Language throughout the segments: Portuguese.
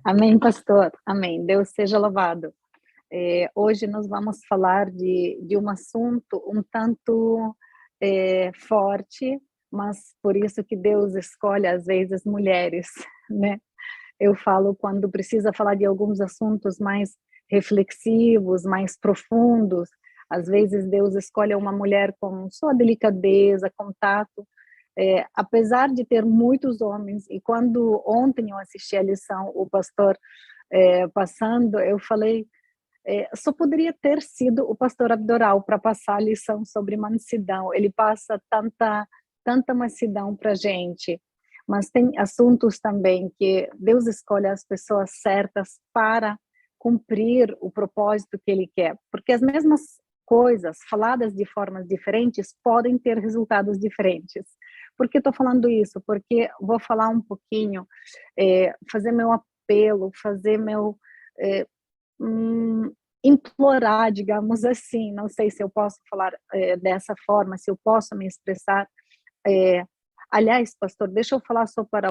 Amém, pastor. Amém. Deus seja louvado. Hoje nós vamos falar de um assunto um tanto forte, mas por isso que Deus escolhe às vezes mulheres, né? Eu falo quando precisa falar de alguns assuntos mais reflexivos, mais profundos, às vezes Deus escolhe uma mulher com sua delicadeza, contato, apesar de ter muitos homens, e quando ontem eu assisti a lição, o pastor passando, eu falei, só poderia ter sido o pastor Abdoral para passar a lição sobre mansidão, ele passa tanta mansidão para a gente, mas tem assuntos também que Deus escolhe as pessoas certas para cumprir o propósito que Ele quer, porque as mesmas coisas faladas de formas diferentes podem ter resultados diferentes. Por que estou falando isso? Porque vou falar um pouquinho, fazer meu apelo, fazer meu implorar, digamos assim, não sei se eu posso falar dessa forma, se eu posso me expressar. Aliás, pastor, deixa eu falar só para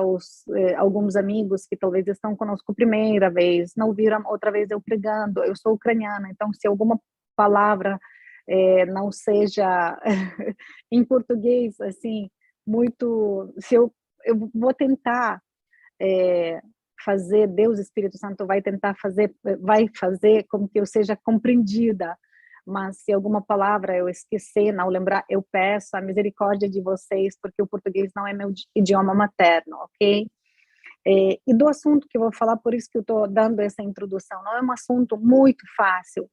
alguns amigos que talvez estão conosco primeira vez, não viram outra vez eu pregando, eu sou ucraniana, então se alguma palavra não seja em português, assim, muito, se eu vou tentar fazer, Deus, Espírito Santo vai fazer com que eu seja compreendida, mas se alguma palavra eu esquecer, não lembrar, eu peço a misericórdia de vocês, porque o português não é meu idioma materno, ok? E do assunto que eu vou falar, por isso que eu estou dando essa introdução, não é um assunto muito fácil,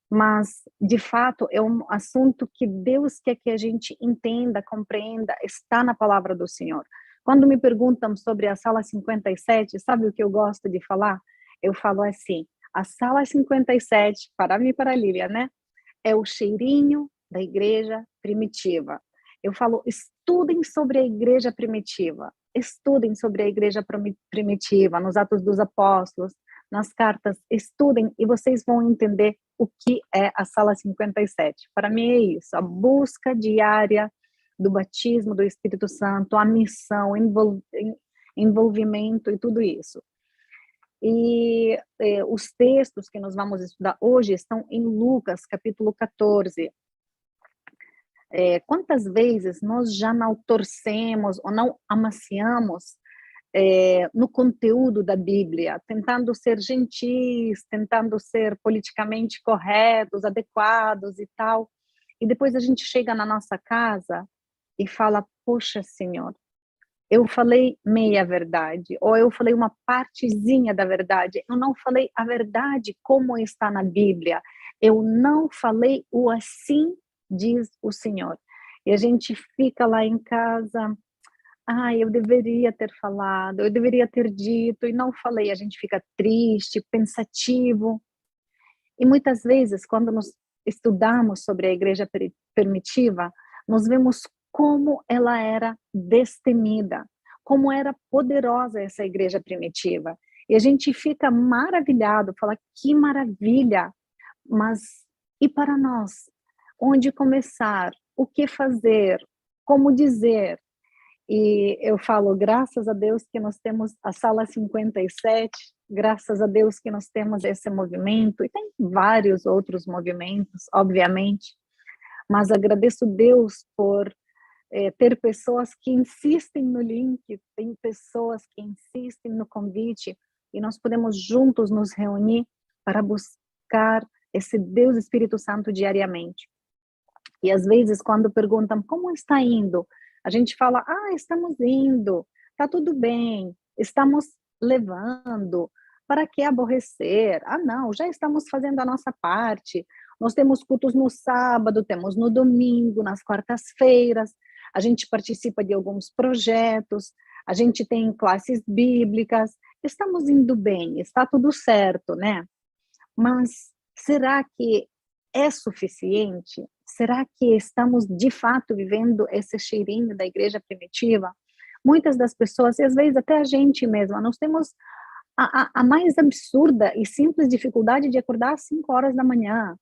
mas de fato é um assunto que Deus quer que a gente entenda, compreenda, está na palavra do Senhor. Quando me perguntam sobre a sala 57, sabe o que eu gosto de falar? Eu falo assim, a sala 57, para mim e para a Lília, né? É o cheirinho da igreja primitiva. Eu falo, estudem sobre a igreja primitiva, estudem sobre a igreja primitiva, nos Atos dos Apóstolos, nas cartas, estudem e vocês vão entender o que é a sala 57. Para mim é isso, a busca diária do batismo do Espírito Santo, a missão, envolvimento e tudo isso. E os textos que nós vamos estudar hoje estão em Lucas, capítulo 14. Quantas vezes nós já não torcemos ou não amaciamos no conteúdo da Bíblia, tentando ser gentis, tentando ser politicamente corretos, adequados e tal, e depois a gente chega na nossa casa e fala, poxa, Senhor, eu falei meia verdade, ou eu falei uma partezinha da verdade, eu não falei a verdade como está na Bíblia, eu não falei o assim diz o Senhor. E a gente fica lá em casa, eu deveria ter falado, eu deveria ter dito, e não falei, a gente fica triste, pensativo, e muitas vezes, quando nós estudamos sobre a igreja primitiva, nós vemos como ela era destemida, como era poderosa essa igreja primitiva. E a gente fica maravilhado, fala que maravilha, mas e para nós? Onde começar? O que fazer? Como dizer? E eu falo, graças a Deus que nós temos a sala 57, graças a Deus que nós temos esse movimento, e tem vários outros movimentos, obviamente, mas agradeço Deus por ter pessoas que insistem no link, tem pessoas que insistem no convite, e nós podemos juntos nos reunir para buscar esse Deus Espírito Santo diariamente. E às vezes, quando perguntam como está indo, a gente fala, estamos indo, está tudo bem, estamos levando, para que aborrecer? Não, já estamos fazendo a nossa parte, nós temos cultos no sábado, temos no domingo, nas quartas-feiras, a gente participa de alguns projetos, a gente tem classes bíblicas, estamos indo bem, está tudo certo, né? Mas será que é suficiente? Será que estamos de fato vivendo esse cheirinho da igreja primitiva? Muitas das pessoas, e às vezes até a gente mesma, nós temos a mais absurda e simples dificuldade de acordar às 5 horas da manhã.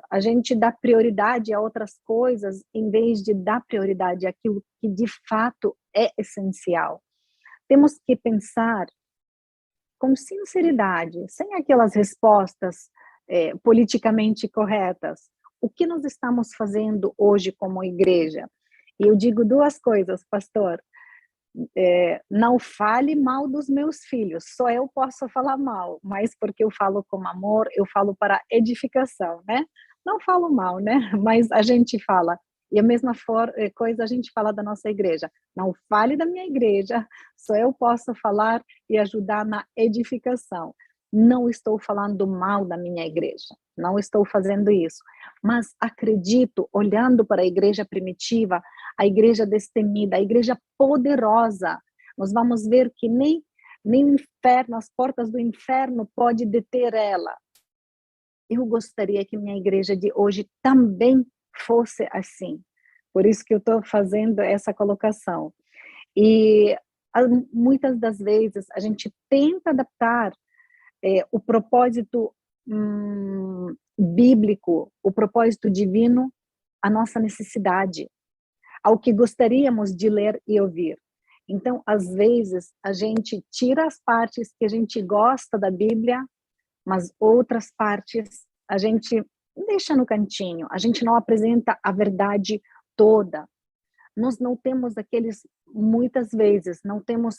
A gente dá prioridade a outras coisas em vez de dar prioridade àquilo que de fato é essencial. Temos que pensar com sinceridade, sem aquelas respostas politicamente corretas. O que nós estamos fazendo hoje como igreja? E eu digo duas coisas, pastor. Não fale mal dos meus filhos, só eu posso falar mal, mas porque eu falo com amor, eu falo para edificação, né? Não falo mal, né? Mas a gente fala. E a mesma coisa a gente fala da nossa igreja. Não fale da minha igreja, só eu posso falar e ajudar na edificação. Não estou falando mal da minha igreja, não estou fazendo isso. Mas acredito, olhando para a igreja primitiva, a igreja destemida, a igreja poderosa, nós vamos ver que nem o inferno, as portas do inferno pode deter ela. Eu gostaria que minha igreja de hoje também fosse assim. Por isso que eu estou fazendo essa colocação. E muitas das vezes a gente tenta adaptar o propósito bíblico, o propósito divino, à nossa necessidade, ao que gostaríamos de ler e ouvir. Então, às vezes, a gente tira as partes que a gente gosta da Bíblia, mas outras partes a gente deixa no cantinho, a gente não apresenta a verdade toda. Nós não temos muitas vezes, não temos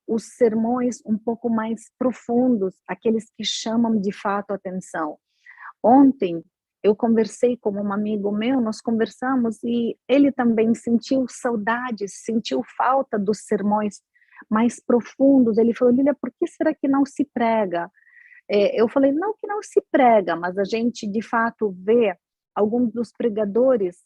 os sermões um pouco mais profundos, aqueles que chamam de fato a atenção. Ontem, eu conversei com um amigo meu, nós conversamos e ele também sentiu saudades, sentiu falta dos sermões mais profundos. Ele falou, Lília, por que será que não se prega? Eu falei, não que não se prega, mas a gente de fato vê alguns dos pregadores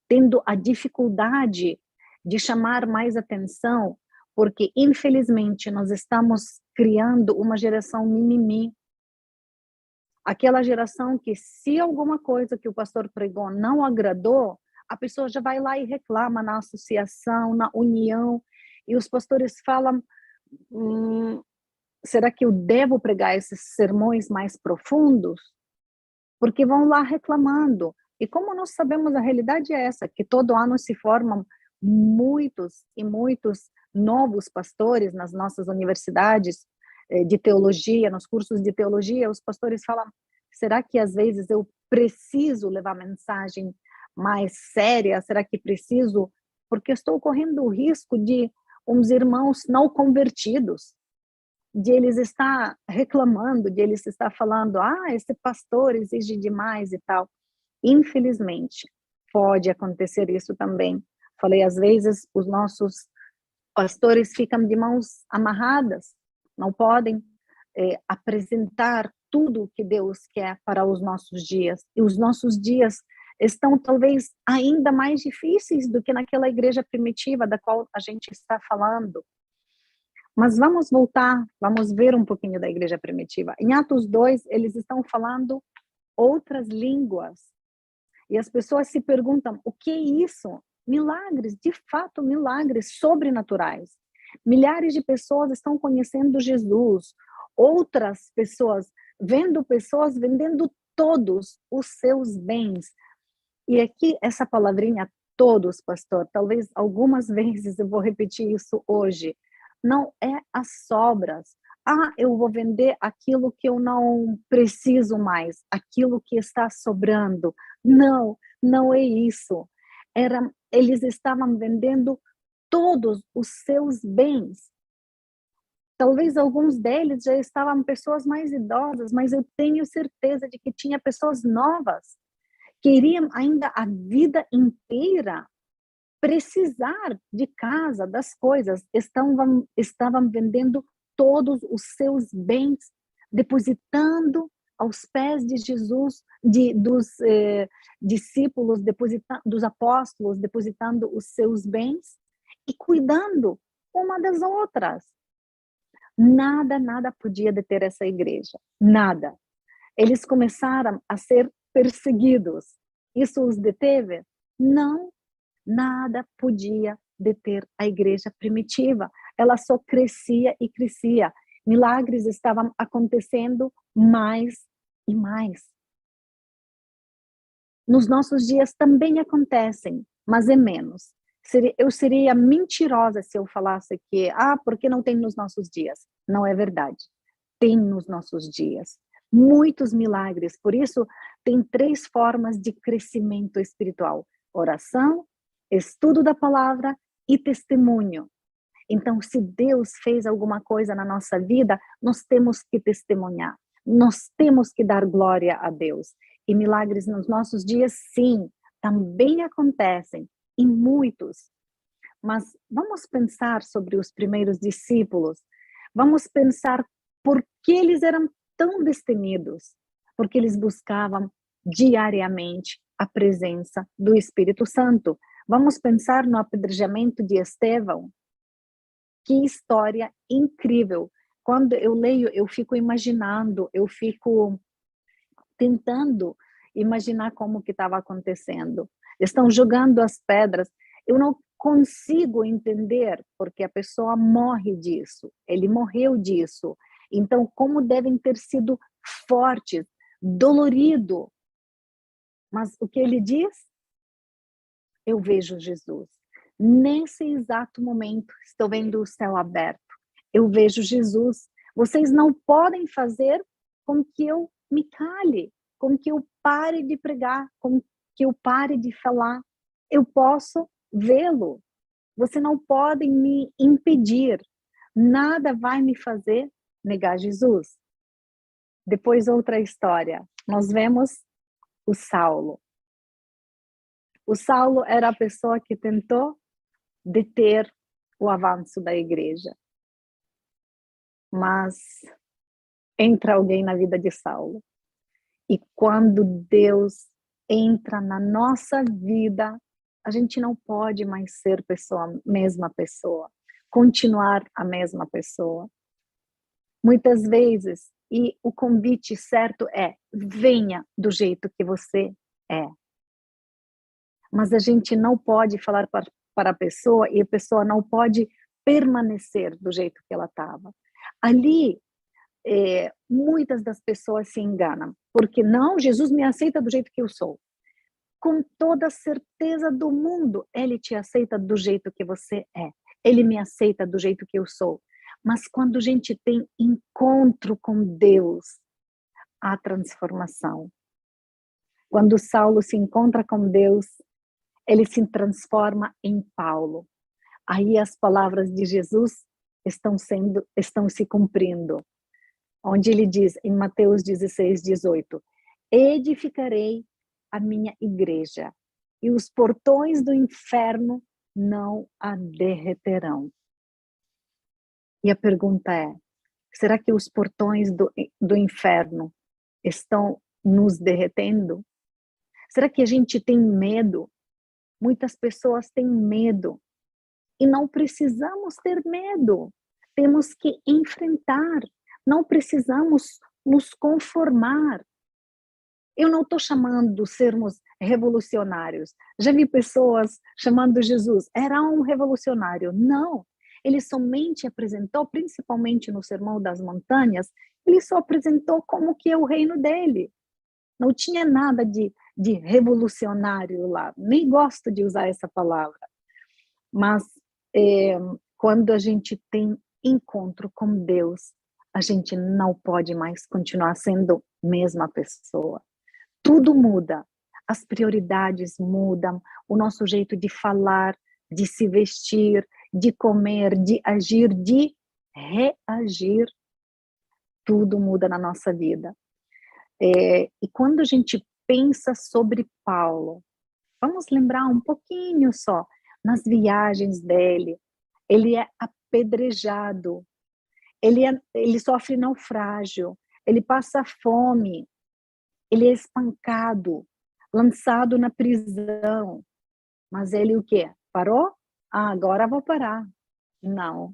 tendo a dificuldade de chamar mais atenção, porque infelizmente nós estamos criando uma geração mimimi, aquela geração que se alguma coisa que o pastor pregou não agradou, a pessoa já vai lá e reclama na associação, na união, e os pastores falam, será que eu devo pregar esses sermões mais profundos? Porque vão lá reclamando. E como nós sabemos, a realidade é essa, que todo ano se formam muitos e muitos novos pastores nas nossas universidades de teologia, nos cursos de teologia, os pastores falam, será que às vezes eu preciso levar mensagem mais séria? Será que preciso? Porque estou correndo o risco de uns irmãos não convertidos, de eles estar reclamando, de eles estar falando, esse pastor exige demais e tal. Infelizmente, pode acontecer isso também. Falei, às vezes, os nossos pastores ficam de mãos amarradas, não podem apresentar tudo o que Deus quer para os nossos dias. E os nossos dias estão talvez ainda mais difíceis do que naquela igreja primitiva da qual a gente está falando. Mas vamos voltar, vamos ver um pouquinho da igreja primitiva. Em Atos 2, eles estão falando outras línguas. E as pessoas se perguntam, o que é isso? Milagres, de fato, milagres sobrenaturais. Milhares de pessoas estão conhecendo Jesus. Outras pessoas, vendo pessoas vendendo todos os seus bens. E aqui, essa palavrinha, todos, pastor, talvez algumas vezes eu vou repetir isso hoje. Não é as sobras. Eu vou vender aquilo que eu não preciso mais, aquilo que está sobrando. Não, não é isso. Eles estavam vendendo todos os seus bens. Talvez alguns deles já estavam pessoas mais idosas, mas eu tenho certeza de que tinha pessoas novas que iriam ainda a vida inteira precisar de casa, das coisas. Estavam vendendo todos os seus bens, depositando aos pés de Jesus, dos discípulos, dos apóstolos, depositando os seus bens e cuidando uma das outras. Nada podia deter essa igreja, nada. Eles começaram a ser perseguidos. Isso os deteve? Não, nada podia deter a igreja primitiva. Ela só crescia e crescia. Milagres estavam acontecendo mais e mais. Nos nossos dias também acontecem, mas é menos. Eu seria mentirosa se eu falasse que, porque não tem nos nossos dias. Não é verdade. Tem nos nossos dias. Muitos milagres. Por isso, tem 3 formas de crescimento espiritual: oração, estudo da palavra e testemunho. Então, se Deus fez alguma coisa na nossa vida, nós temos que testemunhar. Nós temos que dar glória a Deus. E milagres nos nossos dias, sim, também acontecem. E muitos. Mas vamos pensar sobre os primeiros discípulos. Vamos pensar por que eles eram tão destemidos. Porque eles buscavam diariamente a presença do Espírito Santo. Vamos pensar no apedrejamento de Estevão. Que história incrível. Quando eu leio, eu fico imaginando, eu fico tentando imaginar como que estava acontecendo. Estão jogando as pedras. Eu não consigo entender porque a pessoa morre disso. Ele morreu disso. Então, como devem ter sido fortes, dolorido. Mas o que ele diz? Eu vejo Jesus. Nesse exato momento, estou vendo o céu aberto. Eu vejo Jesus. Vocês não podem fazer com que eu me cale, com que eu pare de pregar, com que eu pare de falar. Eu posso vê-lo. Você não pode me impedir. Nada vai me fazer negar Jesus. Depois, outra história. Nós vemos o Saulo. O Saulo era a pessoa que tentou deter o avanço da igreja. Mas entra alguém na vida de Saulo. E quando Deus entra na nossa vida, a gente não pode mais ser mesma pessoa, continuar a mesma pessoa. Muitas vezes, e o convite certo é: venha do jeito que você é. Mas a gente não pode falar para a pessoa e a pessoa não pode permanecer do jeito que ela estava. Ali, muitas das pessoas se enganam, porque não, Jesus me aceita do jeito que eu sou. Com toda a certeza do mundo, Ele te aceita do jeito que você é. Ele me aceita do jeito que eu sou. Mas quando a gente tem encontro com Deus, há transformação. Quando Saulo se encontra com Deus, ele se transforma em Paulo. Aí as palavras de Jesus estão se cumprindo. Onde ele diz, em Mateus 16, 18, edificarei a minha igreja, e os portões do inferno não a derreterão. E a pergunta é, será que os portões do inferno estão nos derretendo? Será que a gente tem medo? Muitas pessoas têm medo. E não precisamos ter medo. Temos que enfrentar. Não precisamos nos conformar. Eu não estou chamando sermos revolucionários. Já vi pessoas chamando Jesus, era um revolucionário. Não, ele somente apresentou, principalmente no Sermão das Montanhas, ele só apresentou como que é o reino dele. Não tinha nada de revolucionário lá. Nem gosto de usar essa palavra. Mas quando a gente tem encontro com Deus, a gente não pode mais continuar sendo a mesma pessoa. Tudo muda, as prioridades mudam, o nosso jeito de falar, de se vestir, de comer, de agir, de reagir, tudo muda na nossa vida. E quando a gente pensa sobre Paulo, vamos lembrar um pouquinho só, nas viagens dele, ele é apedrejado, ele sofre naufrágio, ele passa fome, ele é espancado, lançado na prisão. Mas ele o quê? Parou? Agora vou parar. Não.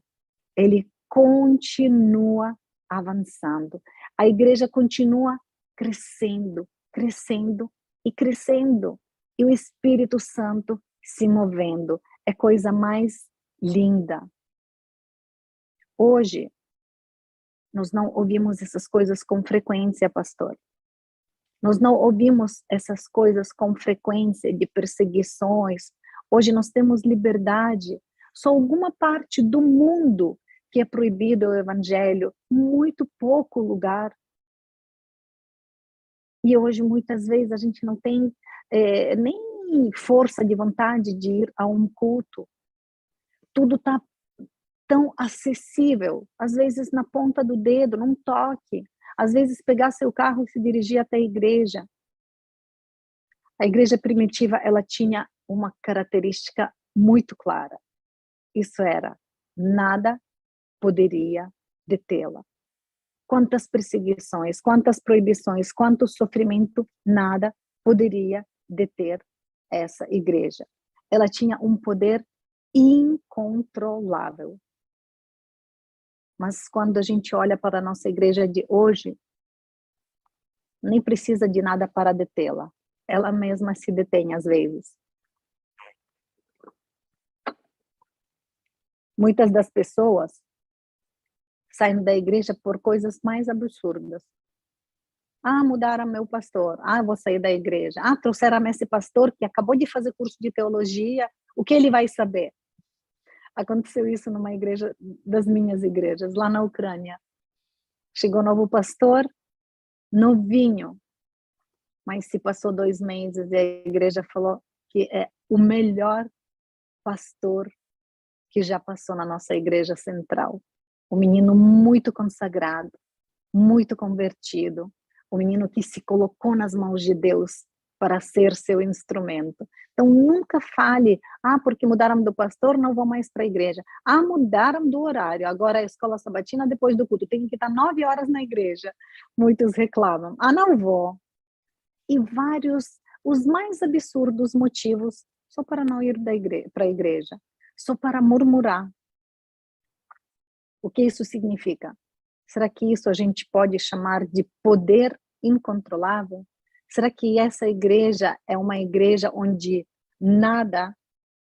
Ele continua avançando. A igreja continua crescendo, crescendo e crescendo. E o Espírito Santo se movendo. É coisa mais linda. Hoje, nós não ouvimos essas coisas com frequência, pastor. Nós não ouvimos essas coisas com frequência de perseguições Hoje nós temos liberdade. Só alguma parte do mundo que é proibido o evangelho, muito pouco lugar. E hoje, muitas vezes, a gente não tem nem força de vontade de ir a um culto. Tudo está tão acessível, às vezes na ponta do dedo, num toque. Às vezes pegar seu carro e se dirigir até a igreja. A igreja primitiva, ela tinha uma característica muito clara. Isso era, nada poderia detê-la. Quantas perseguições, quantas proibições, quanto sofrimento, nada poderia deter essa igreja. Ela tinha um poder incontrolável. Mas quando a gente olha para a nossa igreja de hoje, nem precisa de nada para detê-la. Ela mesma se detém às vezes. Muitas das pessoas saem da igreja por coisas mais absurdas. Ah, mudaram meu pastor. Ah, vou sair da igreja. Ah, trouxeram esse pastor que acabou de fazer curso de teologia. O que ele vai saber? Aconteceu isso numa igreja, das minhas igrejas, lá na Ucrânia. Chegou um novo pastor, novinho, mas se passou 2 meses e a igreja falou que é o melhor pastor que já passou na nossa igreja central. Um menino muito consagrado, muito convertido, um menino que se colocou nas mãos de Deus para ser seu instrumento. Então nunca fale, porque mudaram do pastor, não vou mais para a igreja. Mudaram do horário, agora a escola sabatina depois do culto, tenho que estar 9 horas na igreja. Muitos reclamam, não vou. E vários, os mais absurdos motivos, só para não ir para a igreja, só para murmurar. O que isso significa? Será que isso a gente pode chamar de poder incontrolável? Será que essa igreja é uma igreja onde nada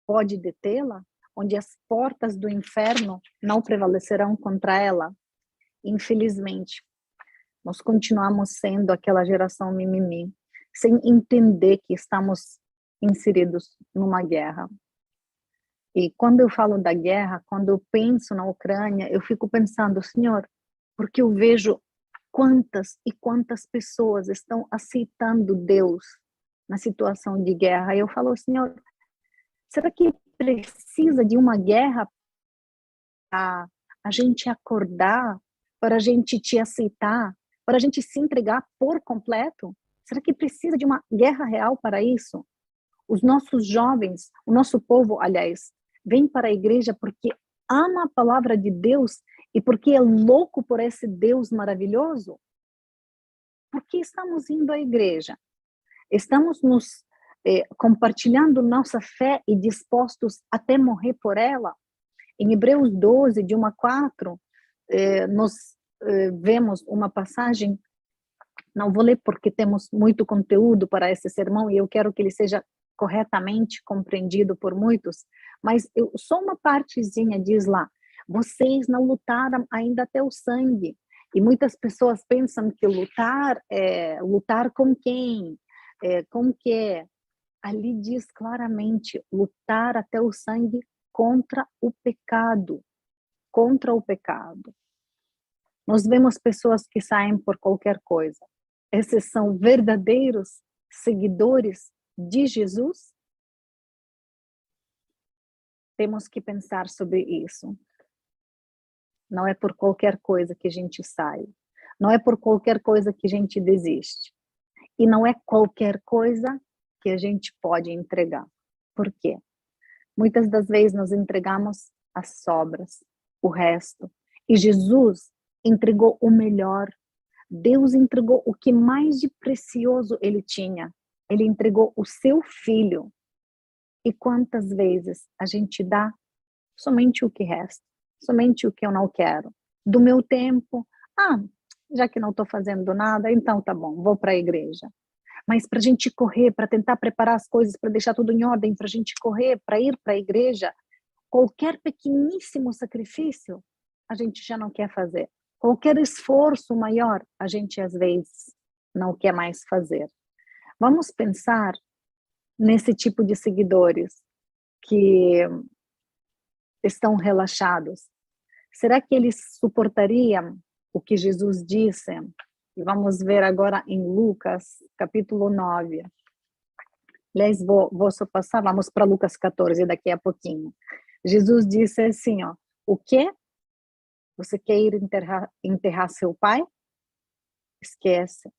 pode detê-la? Onde as portas do inferno não prevalecerão contra ela? Infelizmente, nós continuamos sendo aquela geração mimimi, sem entender que estamos inseridos numa guerra. E quando eu falo da guerra, quando eu penso na Ucrânia, eu fico pensando, Senhor, porque eu vejo quantas e quantas pessoas estão aceitando Deus na situação de guerra. E eu falo, Senhor, será que precisa de uma guerra para a gente acordar, para a gente te aceitar, para a gente se entregar por completo? Será que precisa de uma guerra real para isso? Os nossos jovens, o nosso povo, aliás, vem para a igreja porque ama a palavra de Deus e porque é louco por esse Deus maravilhoso? Por que estamos indo à igreja? Estamos nos compartilhando nossa fé e dispostos até morrer por ela? Em Hebreus 12, de 1 a 4, nós vemos uma passagem, não vou ler porque temos muito conteúdo para esse sermão e eu quero que ele seja corretamente compreendido por muitos, mas só uma partezinha diz lá, vocês não lutaram ainda até o sangue. E muitas pessoas pensam que lutar é lutar com quem? Com o que? Ali diz claramente, lutar até o sangue contra o pecado. Contra o pecado. Nós vemos pessoas que saem por qualquer coisa. Esses são verdadeiros seguidores de Jesus? Temos que pensar sobre isso. Não é por qualquer coisa que a gente sai. Não é por qualquer coisa que a gente desiste. E não é qualquer coisa que a gente pode entregar. Por quê? Muitas das vezes nós entregamos as sobras, o resto. E Jesus entregou o melhor. Deus entregou o que mais de precioso ele tinha. Ele entregou o seu filho. E quantas vezes a gente dá somente o que resta, somente o que eu não quero. Do meu tempo, já que não estou fazendo nada, então tá bom, vou para a igreja. Mas para a gente correr, para tentar preparar as coisas, para deixar tudo em ordem, para a gente correr, para ir para a igreja, qualquer pequeníssimo sacrifício, a gente já não quer fazer. Qualquer esforço maior, a gente às vezes não quer mais fazer. Vamos pensar nesse tipo de seguidores. que estão relaxados, será que eles suportariam o que Jesus disse? E vamos ver agora em Lucas, capítulo 9. Aliás, vou só passar, vamos para Lucas 14 daqui a pouquinho. Jesus disse assim, ó, o quê? Você quer ir enterrar seu pai? Esquece.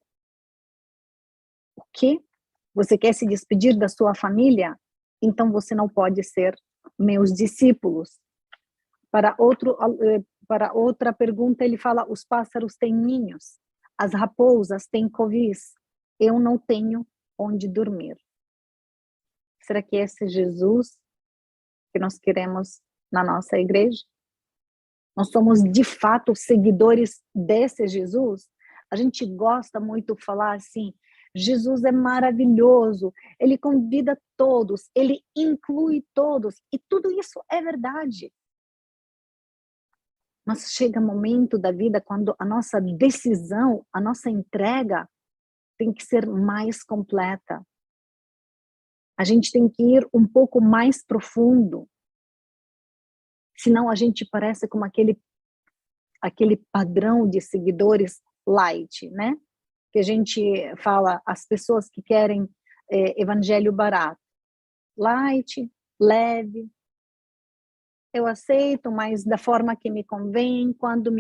O quê? Você quer se despedir da sua família? Então você não pode ser meus discípulos. Para outra pergunta, ele fala, os pássaros têm ninhos, as raposas têm covis, eu não tenho onde dormir. Será que esse é Jesus que nós queremos na nossa igreja? Nós somos de fato seguidores desse Jesus? A gente gosta muito de falar assim, Jesus é maravilhoso, ele convida todos, ele inclui todos, e tudo isso é verdade. Mas chega um momento da vida quando a nossa decisão, a nossa entrega tem que ser mais completa. A gente tem que ir um pouco mais profundo. Senão a gente parece como aquele padrão de seguidores light, né? Que a gente fala, as pessoas que querem evangelho barato. Light, leve, eu aceito, mas da forma que me convém, quando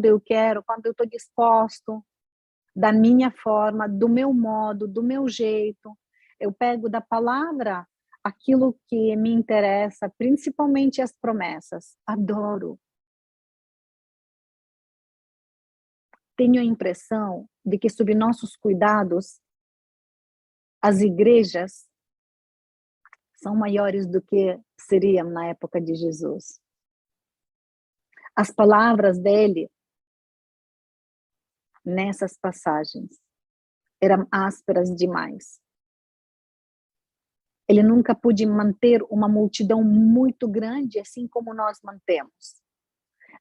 eu quero, quando eu estou disposto, da minha forma, do meu modo, do meu jeito. Eu pego da palavra aquilo que me interessa, principalmente as promessas. Adoro. Tenho a impressão de que, sob nossos cuidados, as igrejas são maiores do que seriam na época de Jesus. As palavras dele, nessas passagens, eram ásperas demais. Ele nunca pôde manter uma multidão muito grande, assim como nós mantemos.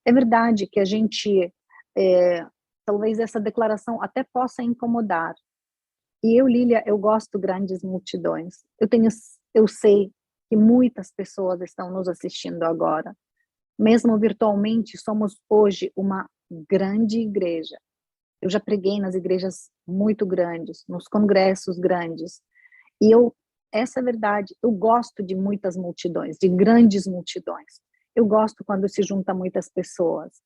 É verdade que a gente, talvez essa declaração até possa incomodar. E eu, Lília, eu gosto de grandes multidões. Eu sei que muitas pessoas estão nos assistindo agora. Mesmo virtualmente, somos hoje uma grande igreja. Eu já preguei nas igrejas muito grandes, nos congressos grandes. E essa é a verdade, eu gosto de muitas multidões, de grandes multidões. Eu gosto quando se junta muitas pessoas.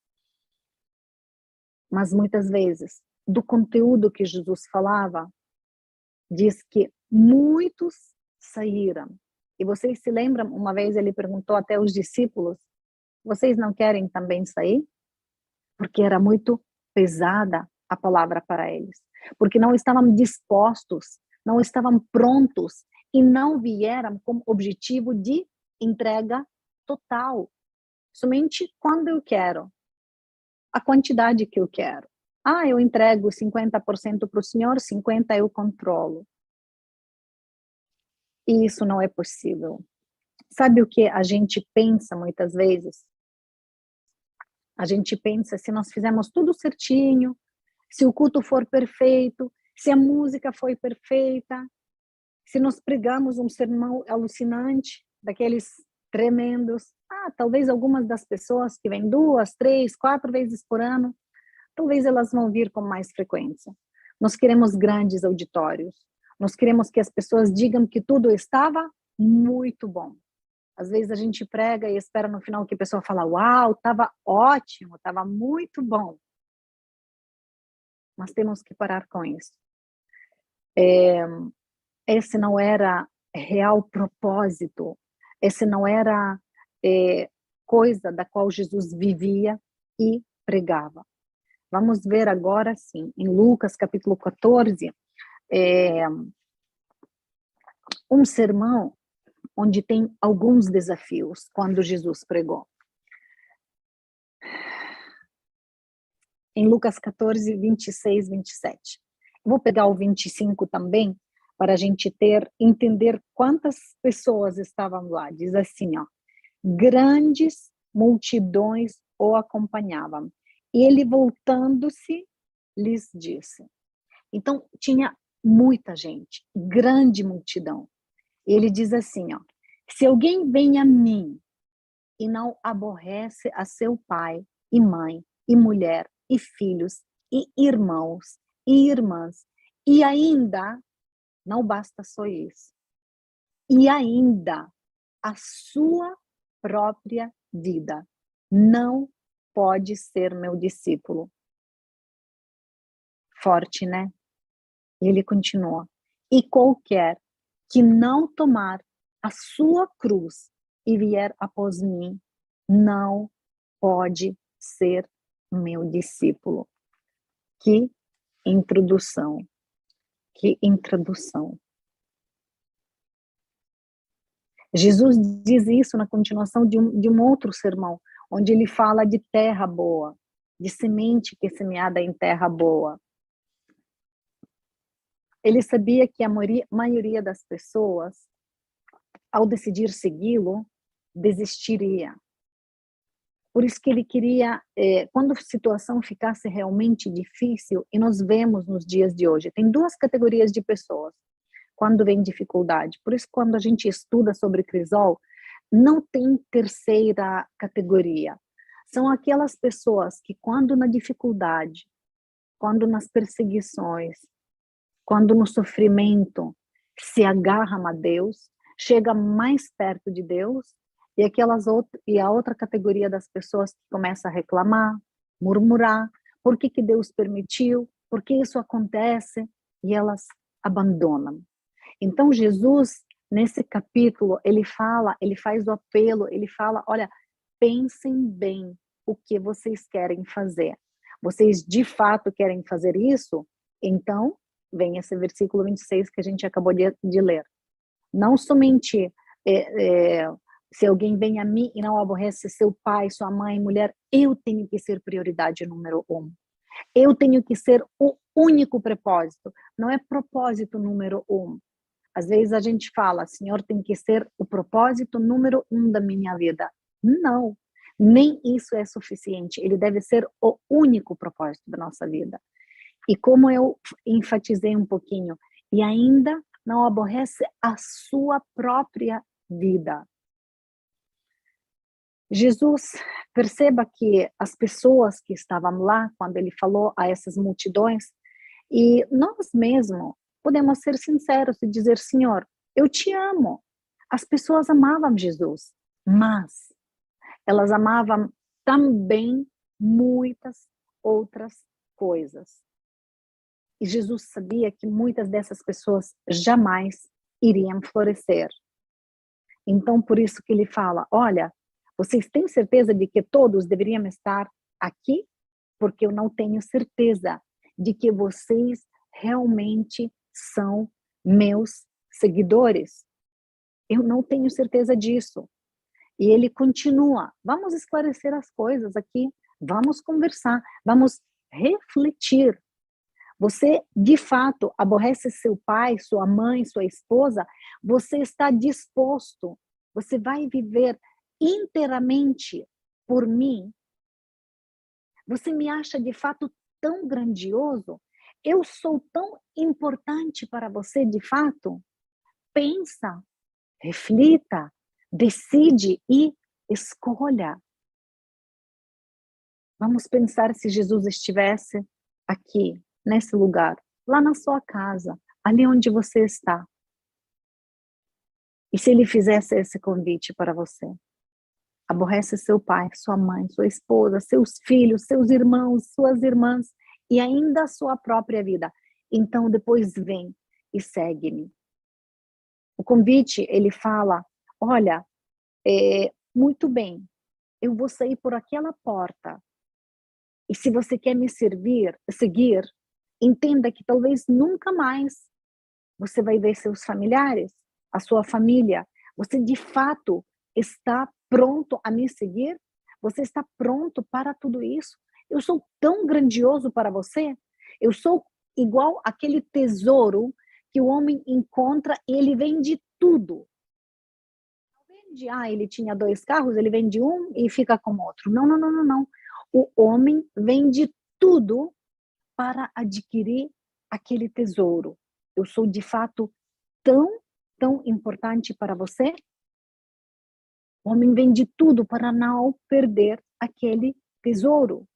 Mas muitas vezes, do conteúdo que Jesus falava, diz que muitos saíram. E vocês se lembram, uma vez ele perguntou até aos discípulos, vocês não querem também sair? Porque era muito pesada a palavra para eles. Porque não estavam dispostos, não estavam prontos e não vieram com objetivo de entrega total. Somente quando eu quero, a quantidade que eu quero. Eu entrego 50% para o Senhor, 50% eu controlo. E isso não é possível. Sabe o que a gente pensa muitas vezes? A gente pensa, se nós fizermos tudo certinho, se o culto for perfeito, se a música foi perfeita, se nós pregamos um sermão alucinante, daqueles tremendos, talvez algumas das pessoas que vêm 2, 3, 4 vezes por ano, talvez elas vão vir com mais frequência. Nós queremos grandes auditórios. Nós queremos que as pessoas digam que tudo estava muito bom. Às vezes a gente prega e espera no final que a pessoa fala, uau, estava ótimo, estava muito bom. Mas temos que parar com isso. Esse não era real propósito. Esse não era coisa da qual Jesus vivia e pregava. Vamos ver agora, sim, em Lucas capítulo 14, um sermão onde tem alguns desafios quando Jesus pregou. Em Lucas 14, 26, 27. Vou pegar o 25 também, para a gente entender quantas pessoas estavam lá. Diz assim, grandes multidões o acompanhavam. E ele, voltando-se, lhes disse. Então, tinha muita gente, grande multidão. E ele diz assim, Se alguém vem a mim e não aborrece a seu pai e mãe, e mulher, e filhos, e irmãos, e irmãs, e ainda, não basta só isso, e ainda a sua própria vida, não pode ser meu discípulo. Forte, né? E ele continua. E qualquer que não tomar a sua cruz e vier após mim, não pode ser meu discípulo. Que introdução. Que introdução. Jesus diz isso na continuação de um outro sermão, onde ele fala de terra boa, de semente que é semeada em terra boa. Ele sabia que a maioria das pessoas, ao decidir segui-lo, desistiria. Por isso que ele queria, quando a situação ficasse realmente difícil, e nós vemos nos dias de hoje, tem duas categorias de pessoas quando vem dificuldade. Por isso, quando a gente estuda sobre crisol, não tem terceira categoria. São aquelas pessoas que, quando na dificuldade, quando nas perseguições, quando no sofrimento, se agarram a Deus, chega mais perto de Deus, e a outra categoria das pessoas que começa a reclamar, murmurar, por que Deus permitiu, por que isso acontece, e elas abandonam. Então Jesus, nesse capítulo, ele faz o apelo, ele fala, olha, pensem bem o que vocês querem fazer. Vocês de fato querem fazer isso? Então, vem esse versículo 26 que a gente acabou de ler. Não somente se alguém vem a mim e não aborrece seu pai, sua mãe, mulher, eu tenho que ser prioridade número 1. Eu tenho que ser o único propósito, não é propósito número 1. Às vezes a gente fala, Senhor tem que ser o propósito número 1 da minha vida. Não, nem isso é suficiente. Ele deve ser o único propósito da nossa vida. E como eu enfatizei um pouquinho, e ainda não aborrece a sua própria vida. Jesus, perceba que as pessoas que estavam lá, quando ele falou a essas multidões, e nós mesmos podemos ser sinceros e dizer, Senhor, eu te amo. As pessoas amavam Jesus, mas elas amavam também muitas outras coisas. E Jesus sabia que muitas dessas pessoas jamais iriam florescer. Então, por isso que ele fala, olha, vocês têm certeza de que todos deveriam estar aqui? Porque eu não tenho certeza de que vocês realmente são meus seguidores. Eu não tenho certeza disso. E ele continua, vamos esclarecer as coisas aqui, vamos conversar, vamos refletir. Você, de fato, aborrece seu pai, sua mãe, sua esposa, você está disposto, você vai viver inteiramente por mim? Você me acha, de fato, tão grandioso? Eu sou tão importante para você, de fato? Pensa, reflita, decide e escolha. Vamos pensar se Jesus estivesse aqui, nesse lugar, lá na sua casa, ali onde você está. E se ele fizesse esse convite para você? Aborrece seu pai, sua mãe, sua esposa, seus filhos, seus irmãos, suas irmãs e ainda a sua própria vida. Então depois vem e segue-me. O convite, ele fala, olha, muito bem, eu vou sair por aquela porta. E se você quer me seguir, entenda que talvez nunca mais você vai ver seus familiares, a sua família. Você de fato está pronto a me seguir? Você está pronto para tudo isso? Eu sou tão grandioso para você? Eu sou igual aquele tesouro que o homem encontra e ele vende tudo. Ele tinha 2 carros, ele vende um e fica com outro. Não, não, não, não, não. O homem vende tudo para adquirir aquele tesouro. Eu sou de fato tão importante para você? O homem vende tudo para não perder aquele tesouro.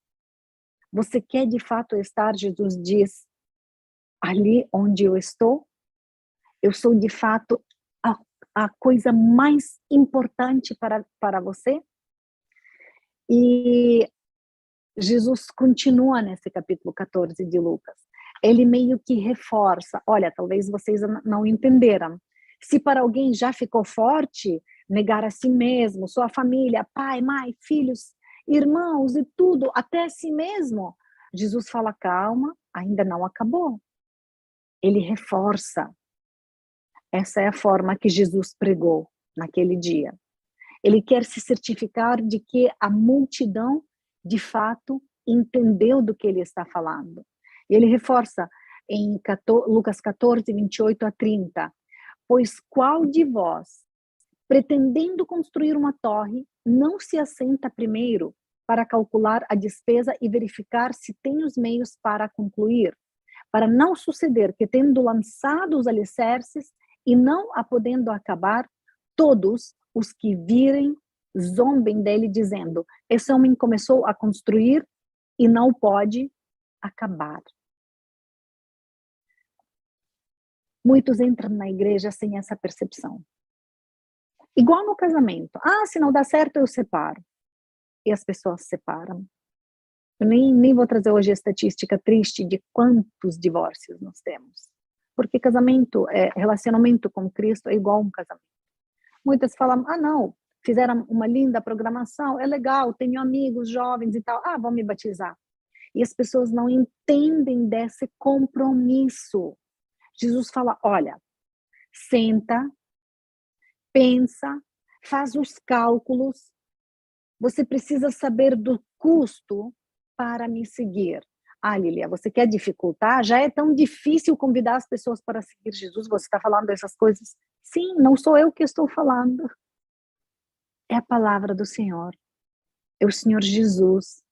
Você quer de fato estar, Jesus diz, ali onde eu estou? Eu sou de fato a coisa mais importante para você? E Jesus continua nesse capítulo 14 de Lucas. Ele meio que reforça, olha, talvez vocês não entenderam. Se para alguém já ficou forte, negar a si mesmo, sua família, pai, mãe, filhos, irmãos e tudo, até a si mesmo. Jesus fala, calma, ainda não acabou. Ele reforça. Essa é a forma que Jesus pregou naquele dia. Ele quer se certificar de que a multidão, de fato, entendeu do que ele está falando. E ele reforça em Lucas 14, 28 a 30. Pois qual de vós, pretendendo construir uma torre, não se assenta primeiro para calcular a despesa e verificar se tem os meios para concluir? Para não suceder que, tendo lançado os alicerces e não a podendo acabar, todos os que virem zombem dele, dizendo: esse homem começou a construir e não pode acabar. Muitos entram na igreja sem essa percepção. Igual no casamento. Se não dá certo, eu separo. E as pessoas separam. Eu nem vou trazer hoje a estatística triste de quantos divórcios nós temos. Porque relacionamento com Cristo é igual a um casamento. Muitas falam, não, fizeram uma linda programação, é legal, tenho amigos jovens e tal, vão me batizar. E as pessoas não entendem desse compromisso. Jesus fala, olha, senta, pensa, faz os cálculos, você precisa saber do custo para me seguir. Lilia, você quer dificultar? Já é tão difícil convidar as pessoas para seguir Jesus, você está falando essas coisas? Sim, não sou eu que estou falando. É a palavra do Senhor. É o Senhor Jesus.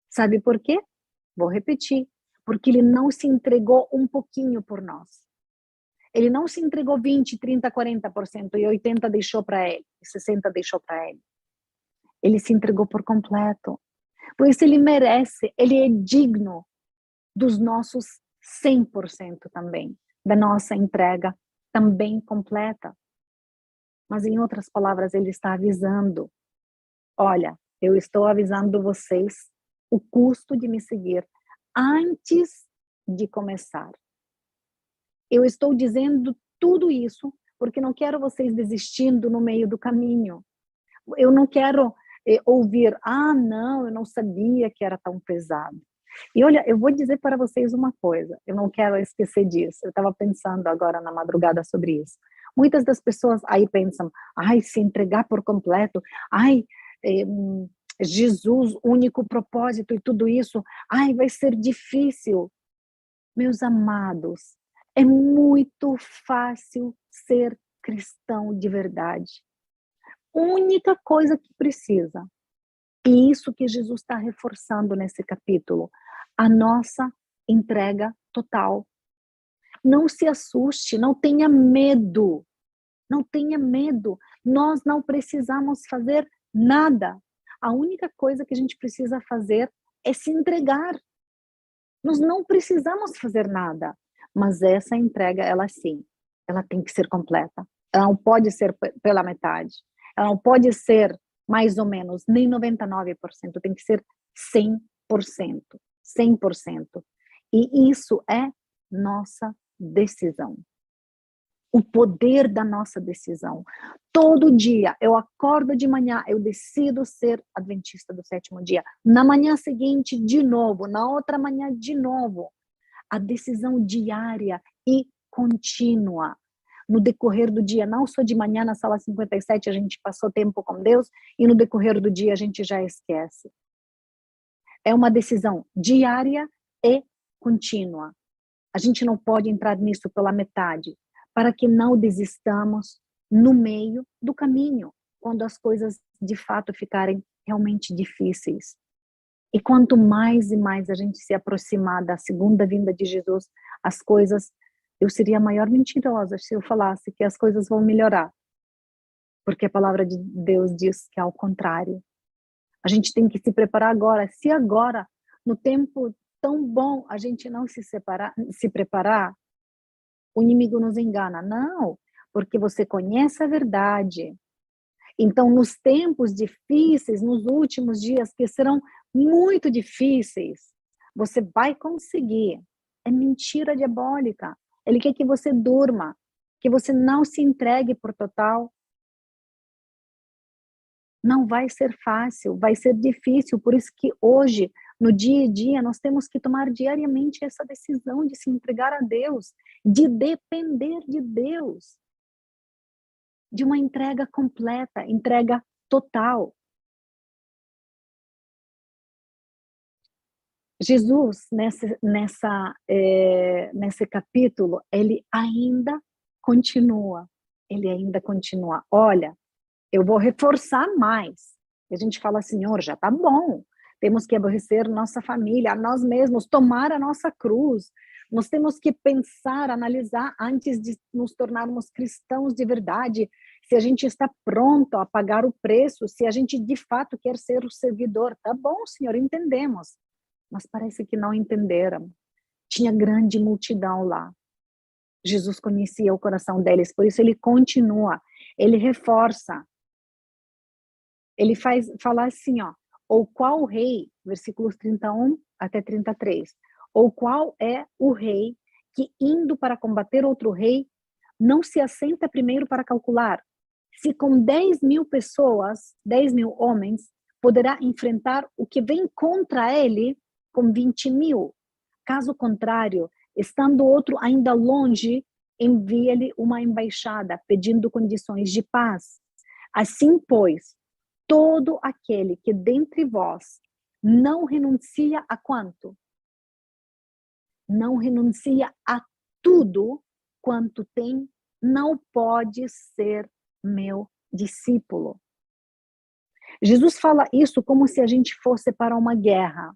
Sabe por quê? Vou repetir. Porque ele não se entregou um pouquinho por nós. Ele não se entregou 20, 30, 40% e 80% deixou para ele, e 60% deixou para ele. Ele se entregou por completo. Por isso ele merece, ele é digno dos nossos 100% também, da nossa entrega também completa. Mas em outras palavras, ele está avisando, olha, eu estou avisando vocês o custo de me seguir antes de começar. Eu estou dizendo tudo isso porque não quero vocês desistindo no meio do caminho. Eu não quero ouvir, não, eu não sabia que era tão pesado. E olha, eu vou dizer para vocês uma coisa, eu não quero esquecer disso, eu estava pensando agora na madrugada sobre isso. Muitas das pessoas aí pensam, se entregar por completo, Jesus, único propósito e tudo isso, vai ser difícil. Meus amados, é muito fácil ser cristão de verdade. Única coisa que precisa, e isso que Jesus está reforçando nesse capítulo, a nossa entrega total. Não se assuste, não tenha medo. Não tenha medo. Nós não precisamos fazer nada. A única coisa que a gente precisa fazer é se entregar. Nós não precisamos fazer nada. Mas essa entrega, ela sim, ela tem que ser completa. Ela não pode ser pela metade. Ela não pode ser mais ou menos, nem 99%, tem que ser 100%. 100%. E isso é nossa decisão. O poder da nossa decisão. Todo dia, eu acordo de manhã, eu decido ser adventista do sétimo dia. Na manhã seguinte, de novo. Na outra manhã, de novo. A decisão diária e contínua. No decorrer do dia, não só de manhã na sala 57 a gente passou tempo com Deus e no decorrer do dia a gente já esquece. É uma decisão diária e contínua. A gente não pode entrar nisso pela metade, para que não desistamos no meio do caminho, quando as coisas de fato ficarem realmente difíceis. E quanto mais e mais a gente se aproximar da segunda vinda de Jesus, as coisas, eu seria a maior mentirosa se eu falasse que as coisas vão melhorar. Porque a palavra de Deus diz que é ao contrário. A gente tem que se preparar agora. Se agora, no tempo tão bom, a gente não se preparar, o inimigo nos engana. Não, porque você conhece a verdade. Então, nos tempos difíceis, nos últimos dias, que serão muito difíceis, você vai conseguir. É mentira diabólica. Ele quer que você durma, que você não se entregue por total. Não vai ser fácil, vai ser difícil. Por isso que hoje, no dia a dia, nós temos que tomar diariamente essa decisão de se entregar a Deus, de depender de Deus, de uma entrega completa, entrega total. Jesus, nesse capítulo, ele ainda continua. Olha, eu vou reforçar mais. E a gente fala, Senhor, já tá bom. Temos que aborrecer nossa família, a nós mesmos, tomar a nossa cruz. Nós temos que pensar, analisar antes de nos tornarmos cristãos de verdade, se a gente está pronto a pagar o preço, se a gente de fato quer ser o servidor. Tá bom, Senhor, entendemos. Mas parece que não entenderam. Tinha grande multidão lá. Jesus conhecia o coração deles, por isso ele continua, ele reforça. Ele faz falar assim, ó, ou qual rei, versículos 31 até 33, ou qual é o rei que indo para combater outro rei, não se assenta primeiro para calcular se com 10.000 pessoas, 10.000 homens, poderá enfrentar o que vem contra ele com 20.000. Caso contrário, estando outro ainda longe, envia-lhe uma embaixada pedindo condições de paz. Assim, pois, todo aquele que dentre vós não renuncia a quanto? Não renuncia a tudo quanto tem, não pode ser meu discípulo. Jesus fala isso como se a gente fosse para uma guerra.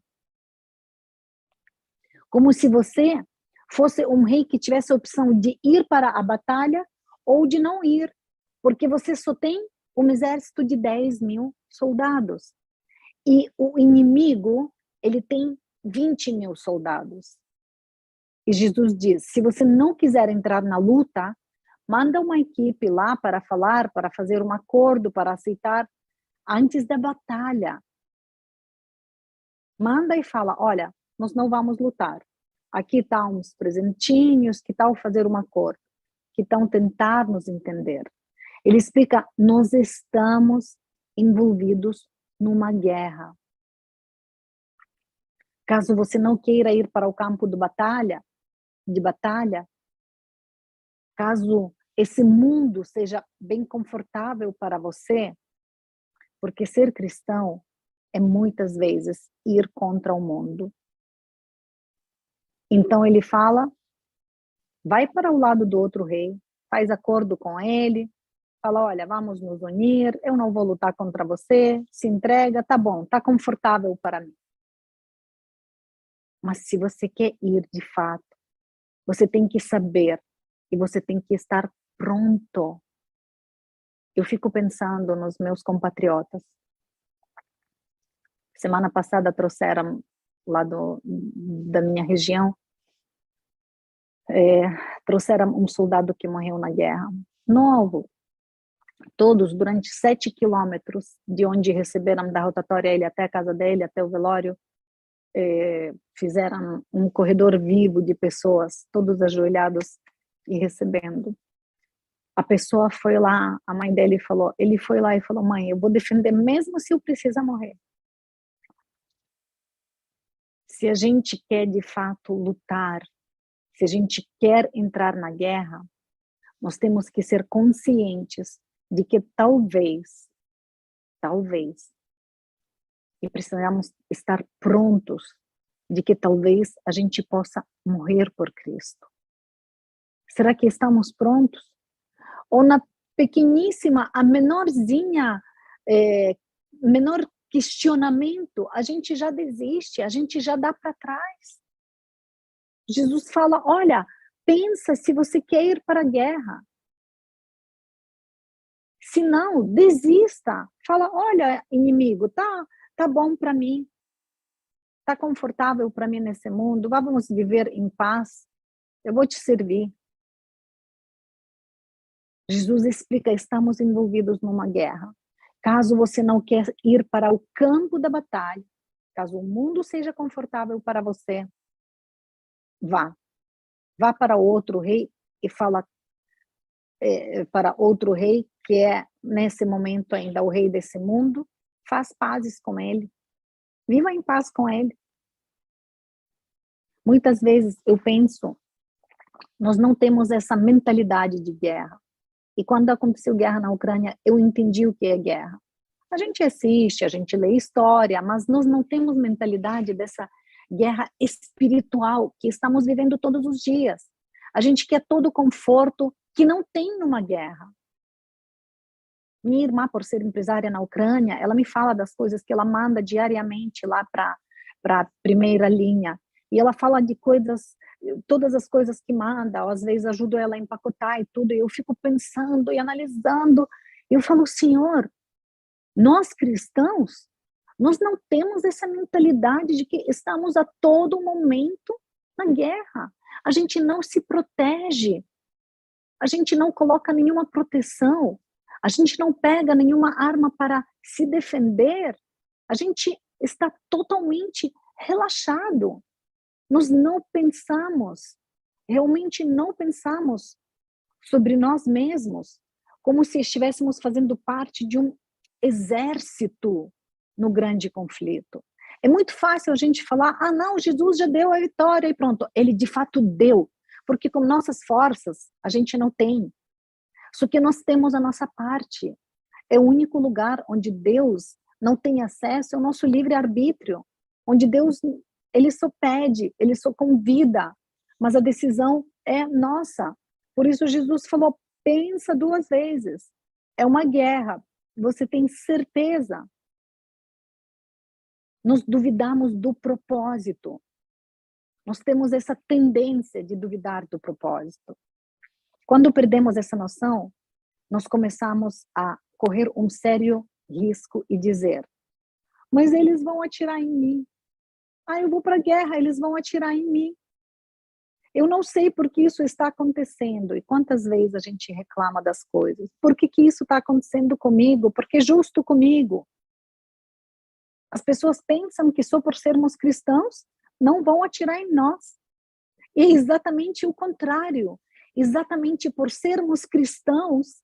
Como se você fosse um rei que tivesse a opção de ir para a batalha ou de não ir, porque você só tem um exército de 10.000 soldados. E o inimigo, ele tem 20.000 soldados. E Jesus diz, se você não quiser entrar na luta, manda uma equipe lá para falar, para fazer um acordo, para aceitar antes da batalha. Manda e fala, olha, nós não vamos lutar. Aqui estão uns presentinhos, que tal fazer um acordo? Que tal tentar nos entender? Ele explica, nós estamos envolvidos numa guerra. Caso você não queira ir para o campo de batalha, caso esse mundo seja bem confortável para você, porque ser cristão é muitas vezes ir contra o mundo. Então ele fala, vai para o lado do outro rei, faz acordo com ele, fala, olha, vamos nos unir, eu não vou lutar contra você, se entrega, tá bom, tá confortável para mim. Mas se você quer ir de fato, você tem que saber e você tem que estar pronto. Eu fico pensando nos meus compatriotas. Semana passada trouxeram lá da minha região, trouxeram um soldado que morreu na guerra, novo, todos durante 7 quilômetros de onde receberam da rotatória ele até a casa dele, até o velório, fizeram um corredor vivo de pessoas, todos ajoelhados e recebendo. A pessoa foi lá, a mãe dele falou, ele foi lá e falou, mãe, eu vou defender mesmo se eu precisar morrer. Se a gente quer de fato lutar, se a gente quer entrar na guerra, nós temos que ser conscientes de que talvez, e precisamos estar prontos de que talvez a gente possa morrer por Cristo. Será que estamos prontos? Ou na pequeníssima, a menorzinha, menor questionamento, a gente já desiste, a gente já dá para trás. Jesus fala, olha, pensa se você quer ir para a guerra. Se não, desista. Fala, olha, inimigo, tá bom para mim. Tá confortável para mim nesse mundo. Vamos viver em paz. Eu vou te servir. Jesus explica, estamos envolvidos numa guerra. Caso você não quer ir para o campo da batalha, caso o mundo seja confortável para você, vá. Vá para outro rei e fala para outro rei, que é nesse momento ainda o rei desse mundo, faz pazes com ele. Viva em paz com ele. Muitas vezes eu penso, nós não temos essa mentalidade de guerra. E quando aconteceu guerra na Ucrânia, eu entendi o que é guerra. A gente assiste, a gente lê história, mas nós não temos mentalidade dessa guerra espiritual que estamos vivendo todos os dias. A gente quer todo o conforto que não tem numa guerra. Minha irmã, por ser empresária na Ucrânia, ela me fala das coisas que ela manda diariamente lá para a primeira linha. E ela fala de coisas, todas as coisas que manda, às vezes ajudo ela a empacotar e tudo, e eu fico pensando e analisando, e eu falo, Senhor, nós cristãos, nós não temos essa mentalidade de que estamos a todo momento na guerra. A gente não se protege, a gente não coloca nenhuma proteção, a gente não pega nenhuma arma para se defender, a gente está totalmente relaxado. Nós não pensamos, realmente não pensamos sobre nós mesmos, como se estivéssemos fazendo parte de um exército no grande conflito. É muito fácil a gente falar, não, Jesus já deu a vitória e pronto. Ele de fato deu, porque com nossas forças a gente não tem. Só que nós temos a nossa parte. É o único lugar onde Deus não tem acesso, é o nosso livre-arbítrio, onde Deus, ele só pede, ele só convida, mas a decisão é nossa. Por isso Jesus falou, pensa 2 vezes. É uma guerra, você tem certeza. Nós duvidamos do propósito. Nós temos essa tendência de duvidar do propósito. Quando perdemos essa noção, nós começamos a correr um sério risco e dizer, mas eles vão atirar em mim. Eu vou para a guerra, eles vão atirar em mim. Eu não sei por que isso está acontecendo. E quantas vezes a gente reclama das coisas? Por que isso está acontecendo comigo? Porque é justo comigo. As pessoas pensam que só por sermos cristãos não vão atirar em nós. E é exatamente o contrário. Exatamente por sermos cristãos,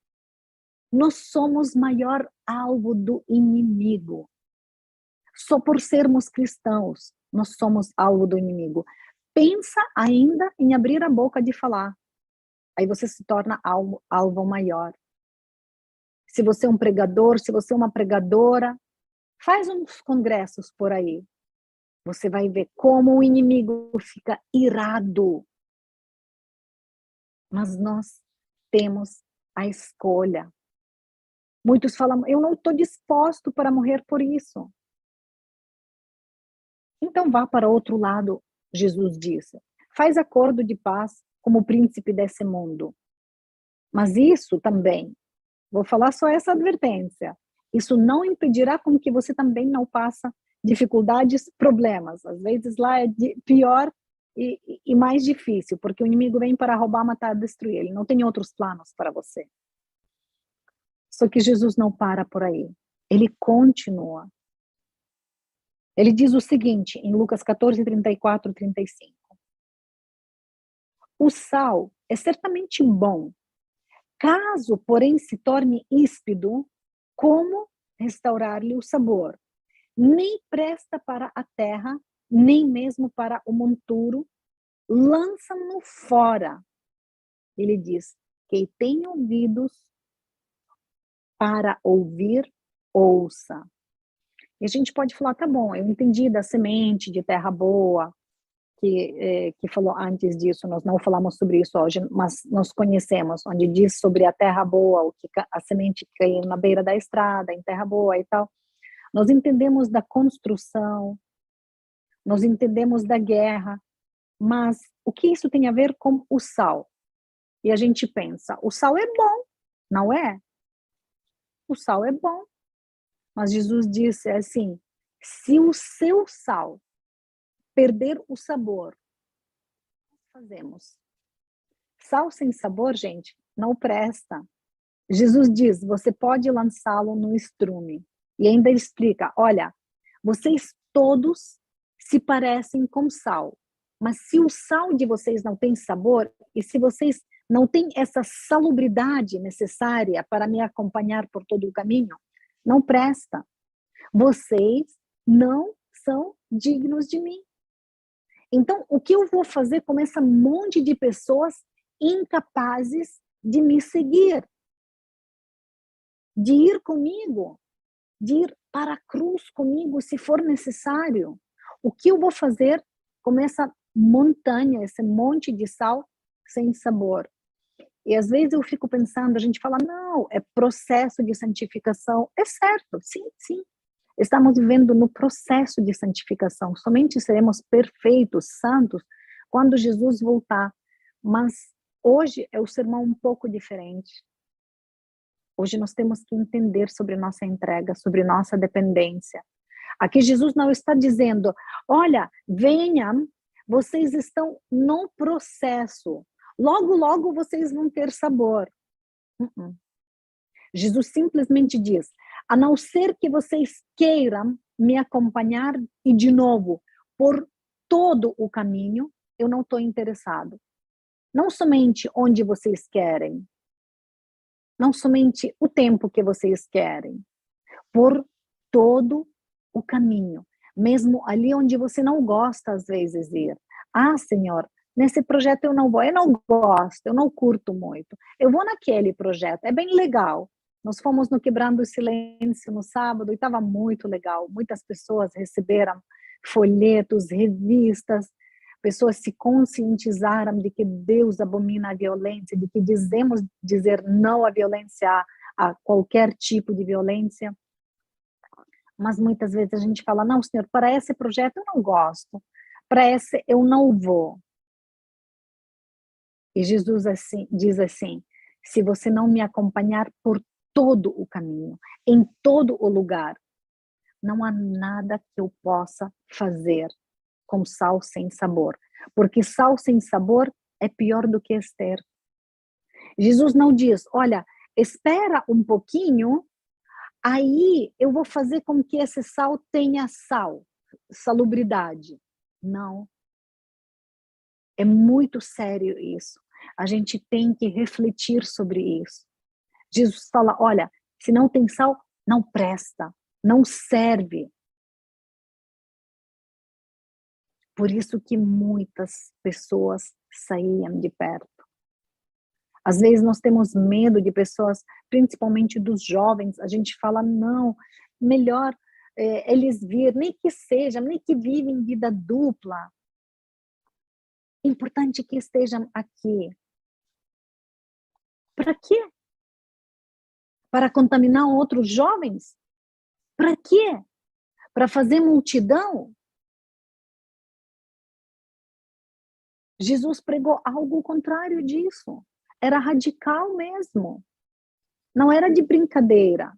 nós somos maior alvo do inimigo. Só por sermos cristãos, nós somos alvo do inimigo. Pensa ainda em abrir a boca de falar. Aí você se torna alvo maior. Se você é um pregador, se você é uma pregadora, faz uns congressos por aí. Você vai ver como o inimigo fica irado. Mas nós temos a escolha. Muitos falam, eu não estou disposto para morrer por isso. Então vá para outro lado, Jesus disse. Faz acordo de paz como príncipe desse mundo. Mas isso também, vou falar só essa advertência, isso não impedirá com que você também não passe dificuldades, problemas. Às vezes lá é pior e mais difícil, porque o inimigo vem para roubar, matar, destruir. Ele não tem outros planos para você. Só que Jesus não para por aí. Ele continua. Ele diz o seguinte, em Lucas 14, 34 e 35. O sal é certamente bom. Caso, porém, se torne íspido, como restaurar-lhe o sabor? Nem presta para a terra, nem mesmo para o monturo, lança-no fora. Ele diz, quem tem ouvidos para ouvir, ouça. E a gente pode falar, tá bom, eu entendi da semente de terra boa, que falou antes disso, nós não falamos sobre isso hoje, mas nós conhecemos, onde diz sobre a terra boa, o que a semente caiu na beira da estrada, em terra boa e tal. Nós entendemos da construção, nós entendemos da guerra, mas o que isso tem a ver com o sal? E a gente pensa, o sal é bom, não é? o sal é bom. Mas Jesus disse assim, se o seu sal perder o sabor, o que fazemos? Sal sem sabor, gente, não presta. Jesus diz, você pode lançá-lo no estrume. E ainda explica, olha, vocês todos se parecem com sal, mas se o sal de vocês não tem sabor, e se vocês não têm essa salubridade necessária para me acompanhar por todo o caminho, não presta. Vocês não são dignos de mim. Então, o que eu vou fazer com esse monte de pessoas incapazes de me seguir? De ir comigo? De ir para a cruz comigo, se for necessário? O que eu vou fazer com essa montanha, esse monte de sal sem sabor? E às vezes eu fico pensando, a gente fala, não, é processo de santificação. É certo, sim, sim. Estamos vivendo no processo de santificação. Somente seremos perfeitos, santos, quando Jesus voltar. Mas hoje é o sermão um pouco diferente. Hoje nós temos que entender sobre nossa entrega, sobre nossa dependência. Aqui Jesus não está dizendo, olha, venham, vocês estão no processo. Logo, logo vocês vão ter sabor. Jesus simplesmente diz, a não ser que vocês queiram me acompanhar e de novo, por todo o caminho, eu não estou interessado. Não somente onde vocês querem, não somente o tempo que vocês querem, por todo o caminho, mesmo ali onde você não gosta às vezes de ir. Ah, Senhor, nesse projeto eu não gosto, eu não curto muito. Eu vou naquele projeto, é bem legal. Nós fomos no Quebrando o Silêncio no sábado e estava muito legal. Muitas pessoas receberam folhetos, revistas, pessoas se conscientizaram de que Deus abomina a violência, de que devemos dizer não à violência, a qualquer tipo de violência. Mas muitas vezes a gente fala, não, Senhor, para esse projeto eu não gosto, para esse eu não vou. E Jesus diz assim, se você não me acompanhar por todo o caminho, em todo o lugar, não há nada que eu possa fazer com sal sem sabor. Porque sal sem sabor é pior do que ester. Jesus não diz, olha, espera um pouquinho, aí eu vou fazer com que esse sal tenha salubridade. Não. É muito sério isso. A gente tem que refletir sobre isso. Jesus fala, olha, se não tem sal, não presta, não serve. Por isso que muitas pessoas saíam de perto. Às vezes nós temos medo de pessoas, principalmente dos jovens, a gente fala, não, melhor eles vir, nem que seja, nem que vivem vida dupla. É importante que estejam aqui. Para quê? Para contaminar outros jovens? Para quê? Para fazer multidão? Jesus pregou algo contrário disso. Era radical mesmo. Não era de brincadeira.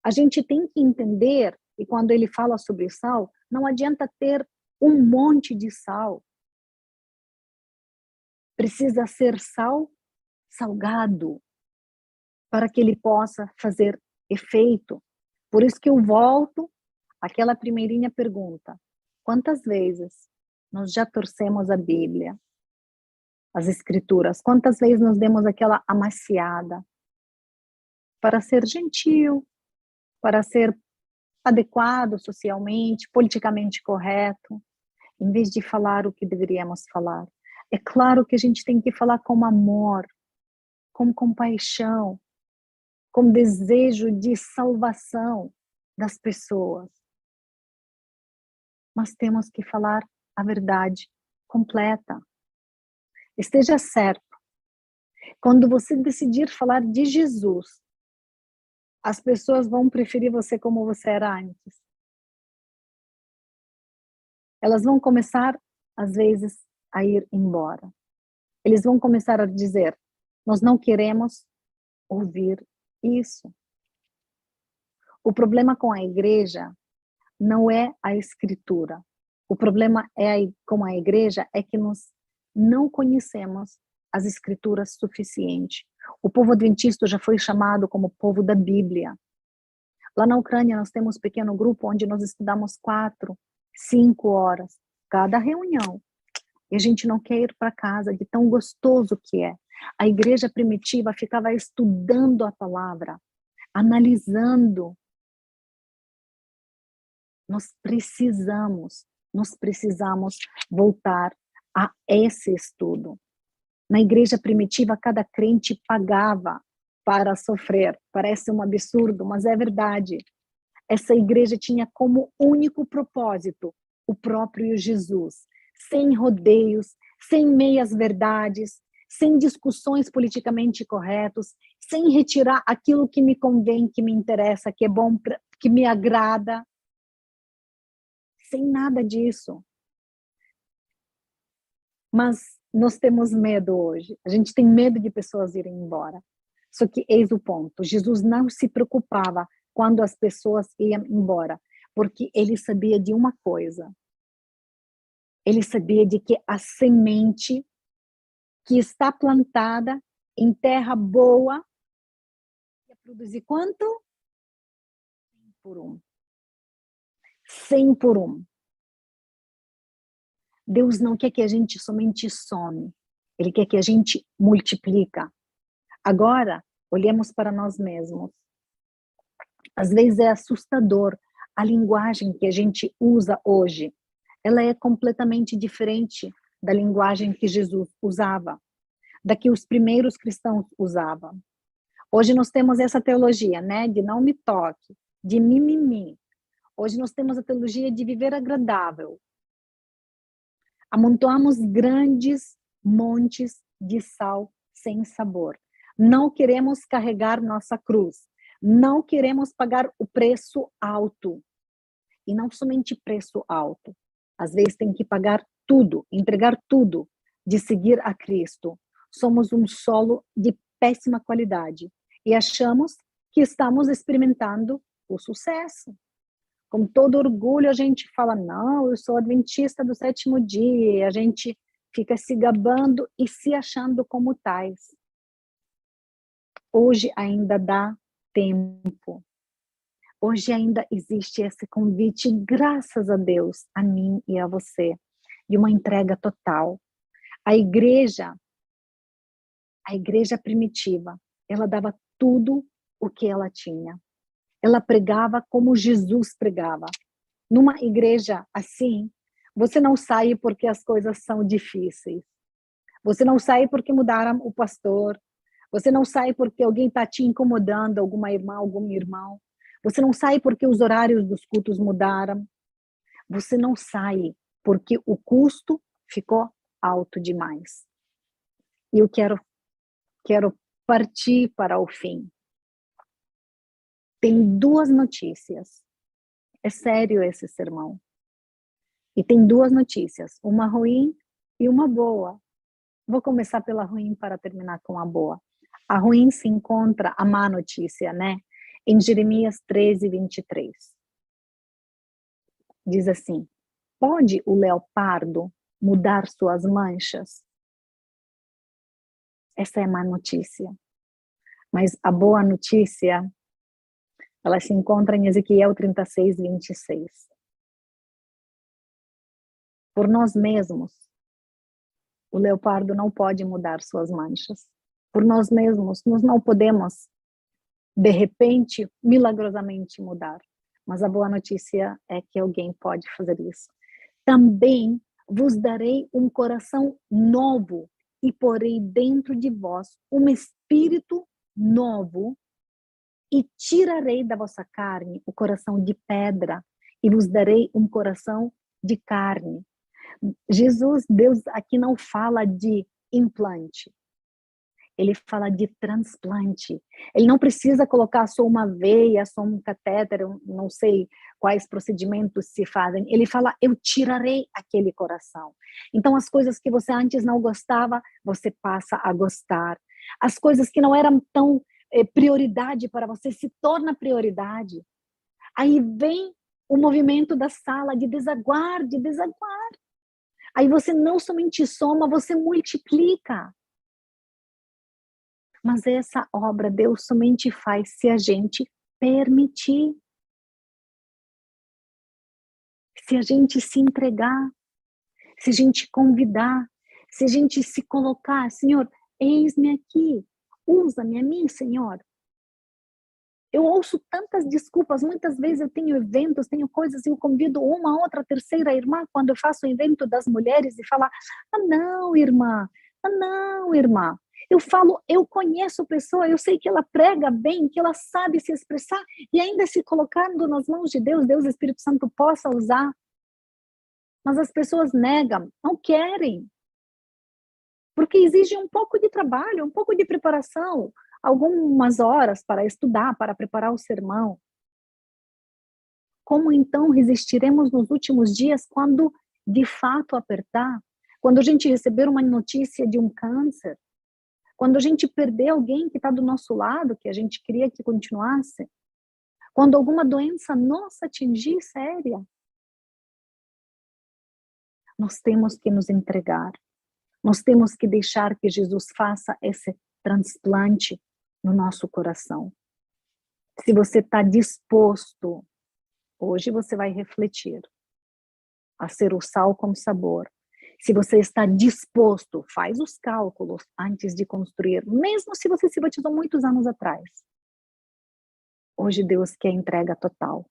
A gente tem que entender, e quando ele fala sobre sal, não adianta ter um monte de sal. Precisa ser sal salgado, para que ele possa fazer efeito. Por isso que eu volto àquela primeirinha pergunta. Quantas vezes nós já torcemos a Bíblia, as Escrituras? Quantas vezes nós demos aquela amaciada para ser gentil, para ser adequado socialmente, politicamente correto, em vez de falar o que deveríamos falar? É claro que a gente tem que falar com amor, com compaixão, com desejo de salvação das pessoas. Mas temos que falar a verdade completa. Esteja certo. Quando você decidir falar de Jesus, as pessoas vão preferir você como você era antes. Elas vão começar, às vezes, a ir embora. Eles vão começar a dizer, nós não queremos ouvir Isso. O problema com a igreja não é a escritura. O problema com a igreja é que nós não conhecemos as escrituras suficiente. O povo adventista já foi chamado como povo da Bíblia. Lá na Ucrânia nós temos um pequeno grupo onde nós estudamos 4, 5 horas cada reunião. E a gente não quer ir para casa de tão gostoso que é. A igreja primitiva ficava estudando a palavra, analisando. Nós precisamos voltar a esse estudo. Na igreja primitiva, cada crente pagava para sofrer. Parece um absurdo, mas é verdade. Essa igreja tinha como único propósito o próprio Jesus, sem rodeios, sem meias verdades, sem discussões politicamente corretas, sem retirar aquilo que me convém, que me interessa, que é bom, que me agrada. Sem nada disso. Mas nós temos medo hoje. A gente tem medo de pessoas irem embora. Só que eis o ponto. Jesus não se preocupava quando as pessoas iam embora, porque ele sabia de uma coisa. Ele sabia de que a semente que está plantada em terra boa ia produzir quanto? 100 por 1. 100 por 1. Deus não quer que a gente somente some. Ele quer que a gente multiplica. Agora, olhemos para nós mesmos. Às vezes é assustador a linguagem que a gente usa hoje. Ela é completamente diferente da linguagem que Jesus usava, da que os primeiros cristãos usavam. Hoje nós temos essa teologia, né, de não me toque, de mimimi. Hoje nós temos a teologia de viver agradável. Amontoamos grandes montes de sal sem sabor. Não queremos carregar nossa cruz. Não queremos pagar o preço alto. E não somente preço alto. Às vezes tem que pagar tudo, entregar tudo, de seguir a Cristo. Somos um solo de péssima qualidade. E achamos que estamos experimentando o sucesso. Com todo orgulho a gente fala, não, eu sou adventista do 7º dia, e a gente fica se gabando e se achando como tais. Hoje ainda dá tempo. Hoje ainda existe esse convite, graças a Deus, a mim e a você, de uma entrega total. A igreja primitiva, ela dava tudo o que ela tinha. Ela pregava como Jesus pregava. Numa igreja assim, você não sai porque as coisas são difíceis. Você não sai porque mudaram o pastor. Você não sai porque alguém está te incomodando, alguma irmã, algum irmão. Você não sai porque os horários dos cultos mudaram. Você não sai porque o custo ficou alto demais. E eu quero partir para o fim. Tem 2 notícias. É sério esse sermão. E tem 2 notícias, uma ruim e uma boa. Vou começar pela ruim para terminar com a boa. A ruim se encontra, a má notícia, né? Em Jeremias 13, 23. Diz assim, pode o leopardo mudar suas manchas? Essa é a má notícia. Mas a boa notícia, ela se encontra em Ezequiel 36, 26. Por nós mesmos, o leopardo não pode mudar suas manchas. Por nós mesmos, nós não podemos, de repente, milagrosamente mudar. Mas a boa notícia é que alguém pode fazer isso. Também vos darei um coração novo e porei dentro de vós um espírito novo e tirarei da vossa carne o coração de pedra e vos darei um coração de carne. Jesus, Deus aqui não fala de implante. Ele fala de transplante. Ele não precisa colocar só uma veia, só um catéter, não sei quais procedimentos se fazem. Ele fala, eu tirarei aquele coração. Então, as coisas que você antes não gostava, você passa a gostar. As coisas que não eram tão prioridade para você, se torna prioridade. Aí vem o movimento da sala de desaguar, de desaguar. Aí você não somente soma, você multiplica. Mas essa obra Deus somente faz se a gente permitir. Se a gente se entregar, se a gente convidar, se a gente se colocar, Senhor, eis-me aqui, usa-me a mim, Senhor. Eu ouço tantas desculpas, muitas vezes eu tenho eventos, tenho coisas, e eu convido uma, outra, terceira irmã, quando eu faço o evento das mulheres, e falar, não, irmã, não, irmã. Eu falo, eu conheço a pessoa, eu sei que ela prega bem, que ela sabe se expressar, e ainda se colocando nas mãos de Deus, Deus, Espírito Santo, possa usar. Mas as pessoas negam, não querem. Porque exige um pouco de trabalho, um pouco de preparação, algumas horas para estudar, para preparar o sermão. Como então resistiremos nos últimos dias quando de fato apertar? Quando a gente receber uma notícia de um câncer? Quando a gente perder alguém que está do nosso lado, que a gente queria que continuasse? Quando alguma doença nossa atingir séria? Nós temos que nos entregar. Nós temos que deixar que Jesus faça esse transplante no nosso coração. Se você está disposto, hoje você vai refletir a ser o sal com sabor. Se você está disposto, faz os cálculos antes de construir, mesmo se você se batizou muitos anos atrás. Hoje Deus quer entrega total.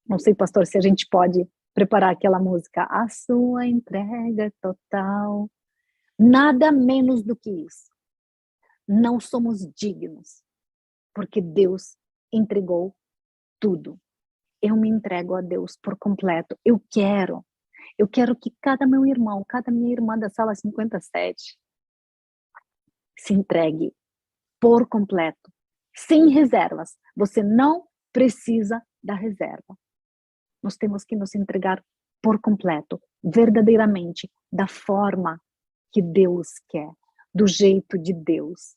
Não sei, pastor, se a gente pode preparar aquela música, a sua entrega total. Nada menos do que isso. Não somos dignos, porque Deus entregou tudo. Eu me entrego a Deus por completo. Eu quero que cada meu irmão, cada minha irmã da sala 57 se entregue por completo, sem reservas. Você não precisa da reserva. Nós temos que nos entregar por completo, verdadeiramente, da forma que Deus quer, do jeito de Deus,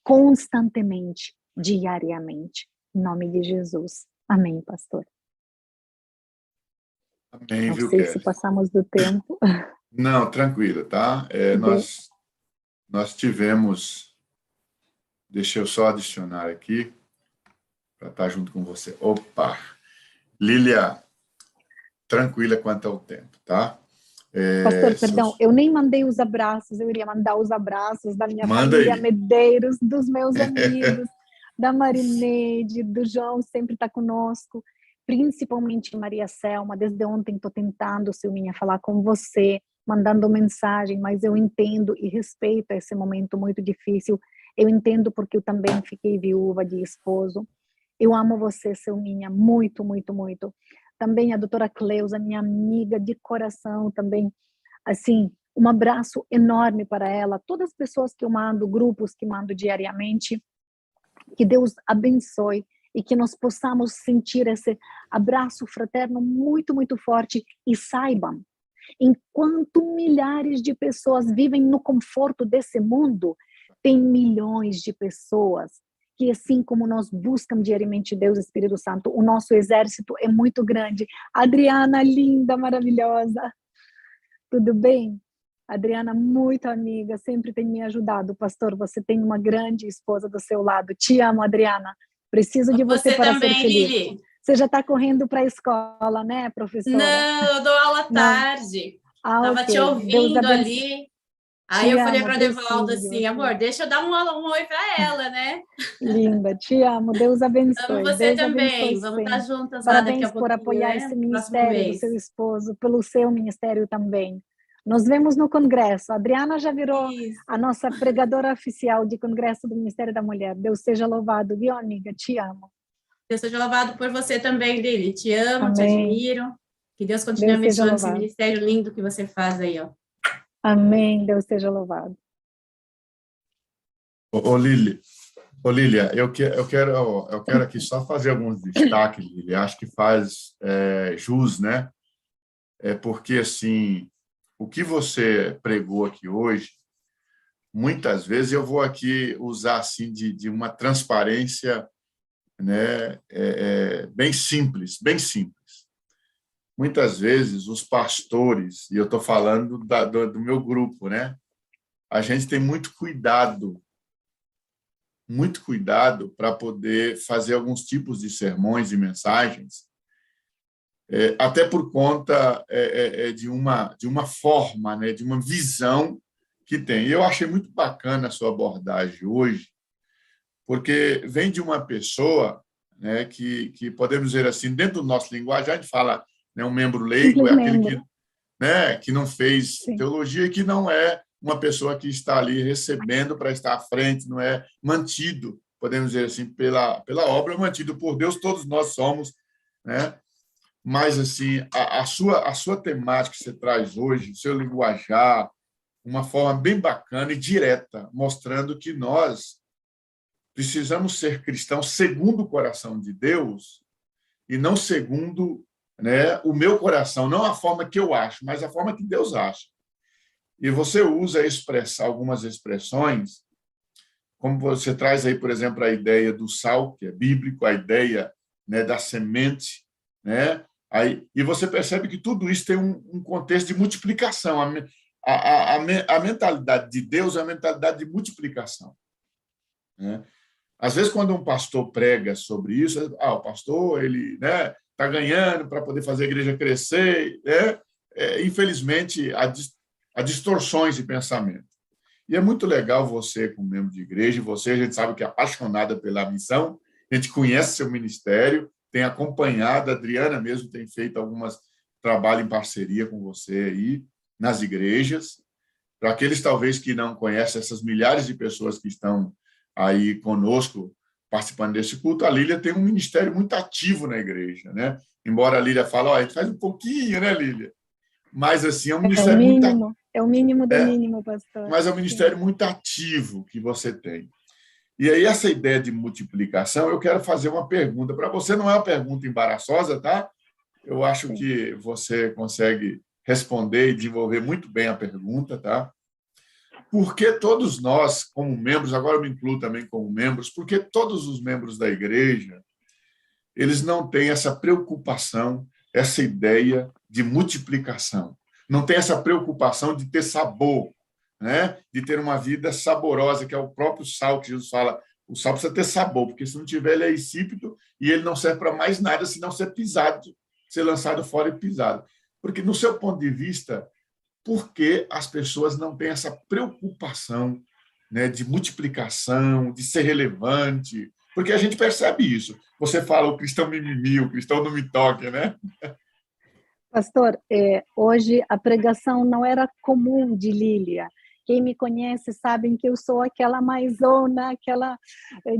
constantemente, diariamente. Em nome de Jesus. Amém, pastor. Amém, Não viu, sei se Kelly? passamos do tempo. Não, tranquila, tá? Nós tivemos... Deixa eu só adicionar aqui, para estar junto com você. Opa! Lília, tranquila quanto ao tempo, tá? Pastor, perdão, eu nem mandei os abraços, eu iria mandar os abraços da minha Manda família aí. Medeiros, dos meus amigos, da Marineide, do João, sempre está conosco, principalmente Maria Selma. Desde ontem estou tentando, Silminha, falar com você, mandando mensagem, mas eu entendo e respeito esse momento muito difícil. Eu entendo porque eu também fiquei viúva de esposo. Eu amo você, Silminha, muito, muito, muito. Também a doutora Cleusa, minha amiga de coração também, assim, um abraço enorme para ela, todas as pessoas que eu mando, grupos que mando diariamente, que Deus abençoe e que nós possamos sentir esse abraço fraterno muito, muito forte. E saibam, enquanto milhares de pessoas vivem no conforto desse mundo, tem milhões de pessoas que, assim como nós buscamos diariamente Deus, Espírito Santo, o nosso exército é muito grande. Adriana, linda, maravilhosa. Tudo bem? Adriana, muito amiga, sempre tem me ajudado. Pastor, você tem uma grande esposa do seu lado. Te amo, Adriana. Preciso de você para também, ser feliz. Lili. Você já está correndo para a escola, né, professora? Não, eu dou aula à tarde. Tava ok. te ouvindo ali. Aí eu falei para a Devalda assim, amor, deixa eu dar um oi para ela, né? Linda, te amo. Deus abençoe. Amo você Deus também. abençoe Vamos estar sempre. juntas lá daqui a Parabéns por pouquinho, apoiar né? esse Próximo ministério do mês. seu esposo, pelo seu ministério também. Nos vemos no congresso. A Adriana já virou Isso. a nossa pregadora oficial de congresso do Ministério da Mulher. Deus seja louvado, viu, amiga? Te amo. Deus seja louvado por você também, Lili. Te amo, te Amém. admiro. Que Deus continue Deus seja abençoando esse louvado. ministério lindo que você faz aí, ó. Amém. Deus seja louvado. Ô, Lília, eu quero aqui só fazer alguns destaques, Lília. Acho que faz jus, né? Porque, assim, o que você pregou aqui hoje muitas vezes eu vou aqui usar assim de uma transparência, né, bem simples, bem simples. Muitas vezes os pastores, e eu estou falando do meu grupo, né, a gente tem muito cuidado para poder fazer alguns tipos de sermões e mensagens, até por conta de uma forma, né, de uma visão que tem. E eu achei muito bacana a sua abordagem hoje, porque vem de uma pessoa, né, que podemos dizer assim, dentro do nosso linguagem, a gente fala, né, um membro leigo é aquele que, né, que não fez teologia e que não é uma pessoa que está ali recebendo para estar à frente, não é mantido, podemos dizer assim, pela obra, mantido por Deus, todos nós somos, né? Mas, assim, a sua temática que você traz hoje, o seu linguajar, uma forma bem bacana e direta, mostrando que nós precisamos ser cristãos segundo o coração de Deus e não segundo, né, o meu coração, não a forma que eu acho, mas a forma que Deus acha. E você usa algumas expressões, como você traz aí, por exemplo, a ideia do sal, que é bíblico, a ideia, né, da semente, né? E você percebe que tudo isso tem um contexto de multiplicação. A mentalidade de Deus é a mentalidade de multiplicação, né? Às vezes, quando um pastor prega sobre isso, o pastor ele, né, está ganhando para poder fazer a igreja crescer, né? Infelizmente, há distorções de pensamento. E é muito legal você, como membro de igreja, você, a gente sabe que é apaixonada pela missão, a gente conhece seu ministério, tem acompanhado, a Adriana mesmo tem feito algumas trabalhos em parceria com você aí, nas igrejas. Para aqueles, talvez, que não conhecem essas milhares de pessoas que estão aí conosco, participando desse culto, a Lília tem um ministério muito ativo na igreja, né? Embora a Lília fale, a gente faz um pouquinho, né, Lília? Mas, assim, é um ministério é o mínimo do mínimo, pastor. Mas é um ministério muito ativo que você tem. E aí, essa ideia de multiplicação, eu quero fazer uma pergunta para você. Não é uma pergunta embaraçosa, tá? Eu acho que você consegue responder e desenvolver muito bem a pergunta, tá? Por que todos nós, como membros, agora eu me incluo também como membros, por que todos os membros da igreja, eles não têm essa preocupação, essa ideia de multiplicação? Não tem essa preocupação de ter sabor, né? De ter uma vida saborosa, que é o próprio sal que Jesus fala. O sal precisa ter sabor, porque se não tiver, ele é insípido e ele não serve para mais nada, senão ser pisado, ser lançado fora e pisado. Porque, no seu ponto de vista, por que as pessoas não têm essa preocupação, né, de multiplicação, de ser relevante? Porque a gente percebe isso. Você fala, o cristão mimimi, o cristão não me toque, né? Pastor, hoje a pregação não era comum de Lília. Quem me conhece sabem que eu sou aquela maisona, aquela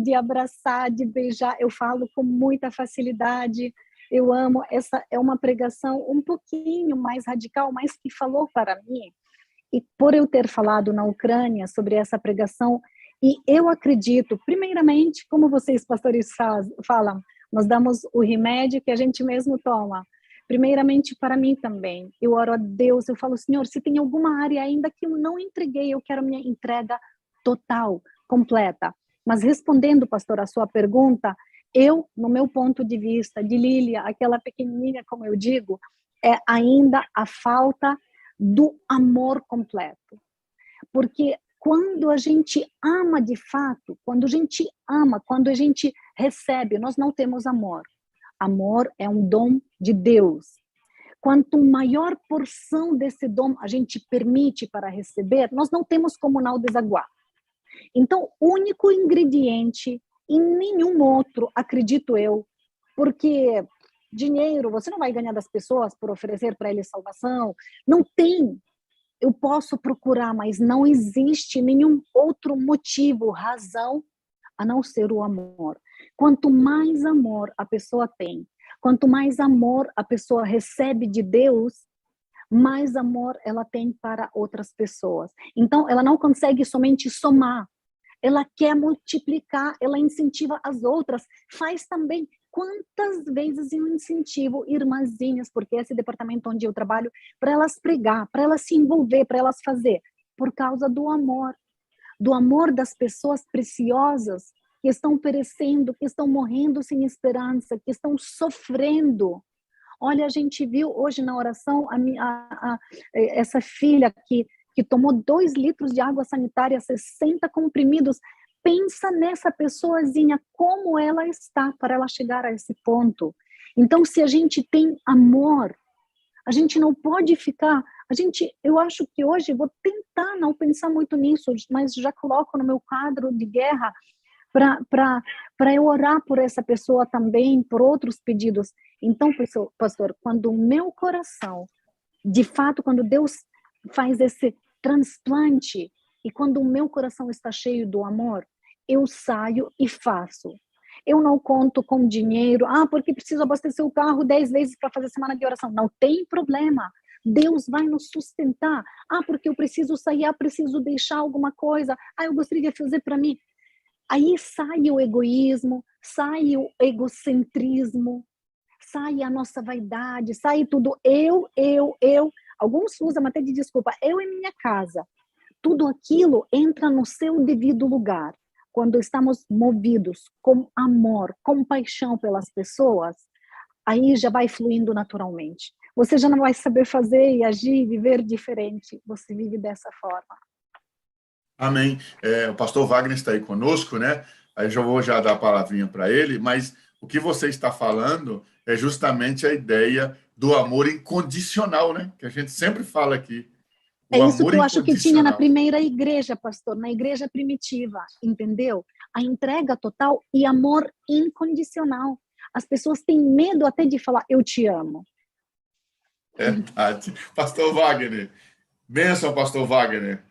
de abraçar, de beijar. Eu falo com muita facilidade. Eu amo. Essa é uma pregação um pouquinho mais radical, mas que falou para mim. E por eu ter falado na Ucrânia sobre essa pregação, e eu acredito, primeiramente, como vocês, pastores, falam, nós damos o remédio que a gente mesmo toma. Primeiramente, para mim também. Eu oro a Deus, eu falo, Senhor, se tem alguma área ainda que eu não entreguei, eu quero minha entrega total, completa. Mas respondendo, pastor, a sua pergunta, eu, no meu ponto de vista, de Lília, aquela pequenininha, como eu digo, é ainda a falta do amor completo. Porque quando a gente ama de fato, quando a gente ama, quando a gente recebe, nós não temos amor. Amor é um dom de Deus. Quanto maior porção desse dom a gente permite para receber, nós não temos como não desaguar. Então, o único ingrediente e nenhum outro, acredito eu, porque dinheiro você não vai ganhar das pessoas por oferecer para eles salvação, não tem. Eu posso procurar, mas não existe nenhum outro motivo, razão, a não ser o amor. Quanto mais amor a pessoa tem, quanto mais amor a pessoa recebe de Deus, mais amor ela tem para outras pessoas. Então, ela não consegue somente somar, ela quer multiplicar, ela incentiva as outras, faz também. Quantas vezes eu incentivo irmãzinhas, porque esse departamento onde eu trabalho, para elas pregar, para elas se envolver, para elas fazer, por causa do amor. do amor das pessoas preciosas que estão perecendo, que estão morrendo sem esperança, que estão sofrendo. Olha, a gente viu hoje na oração essa filha que tomou 2 litros de água sanitária, 60 comprimidos. Pensa nessa pessoazinha, como ela está para ela chegar a esse ponto. Então, se a gente tem amor, a gente não pode ficar... eu acho que hoje, vou tentar não pensar muito nisso, mas já coloco no meu quadro de guerra para eu orar por essa pessoa também, por outros pedidos. Então, pastor, quando o meu coração, de fato, quando Deus faz esse transplante, e quando o meu coração está cheio do amor, eu saio e faço. Eu não conto com dinheiro, porque preciso abastecer o carro 10 vezes para fazer semana de oração. Não tem problema. Deus vai nos sustentar. Porque eu preciso sair, preciso deixar alguma coisa. Eu gostaria de fazer para mim. Aí sai o egoísmo, sai o egocentrismo, sai a nossa vaidade, sai tudo eu. Alguns usam até de desculpa, eu e minha casa. Tudo aquilo entra no seu devido lugar. Quando estamos movidos com amor, compaixão pelas pessoas, aí já vai fluindo naturalmente. Você já não vai saber fazer e agir, viver diferente. Você vive dessa forma. Amém. O pastor Wagner está aí conosco, né? Aí já vou dar a palavrinha para ele, mas o que você está falando é justamente a ideia do amor incondicional, né? Que a gente sempre fala aqui. É isso que eu acho que tinha na primeira igreja, pastor, na igreja primitiva, entendeu? A entrega total e amor incondicional. As pessoas têm medo até de falar, eu te amo. Verdade. Pastor Wagner, bênção, pastor Wagner.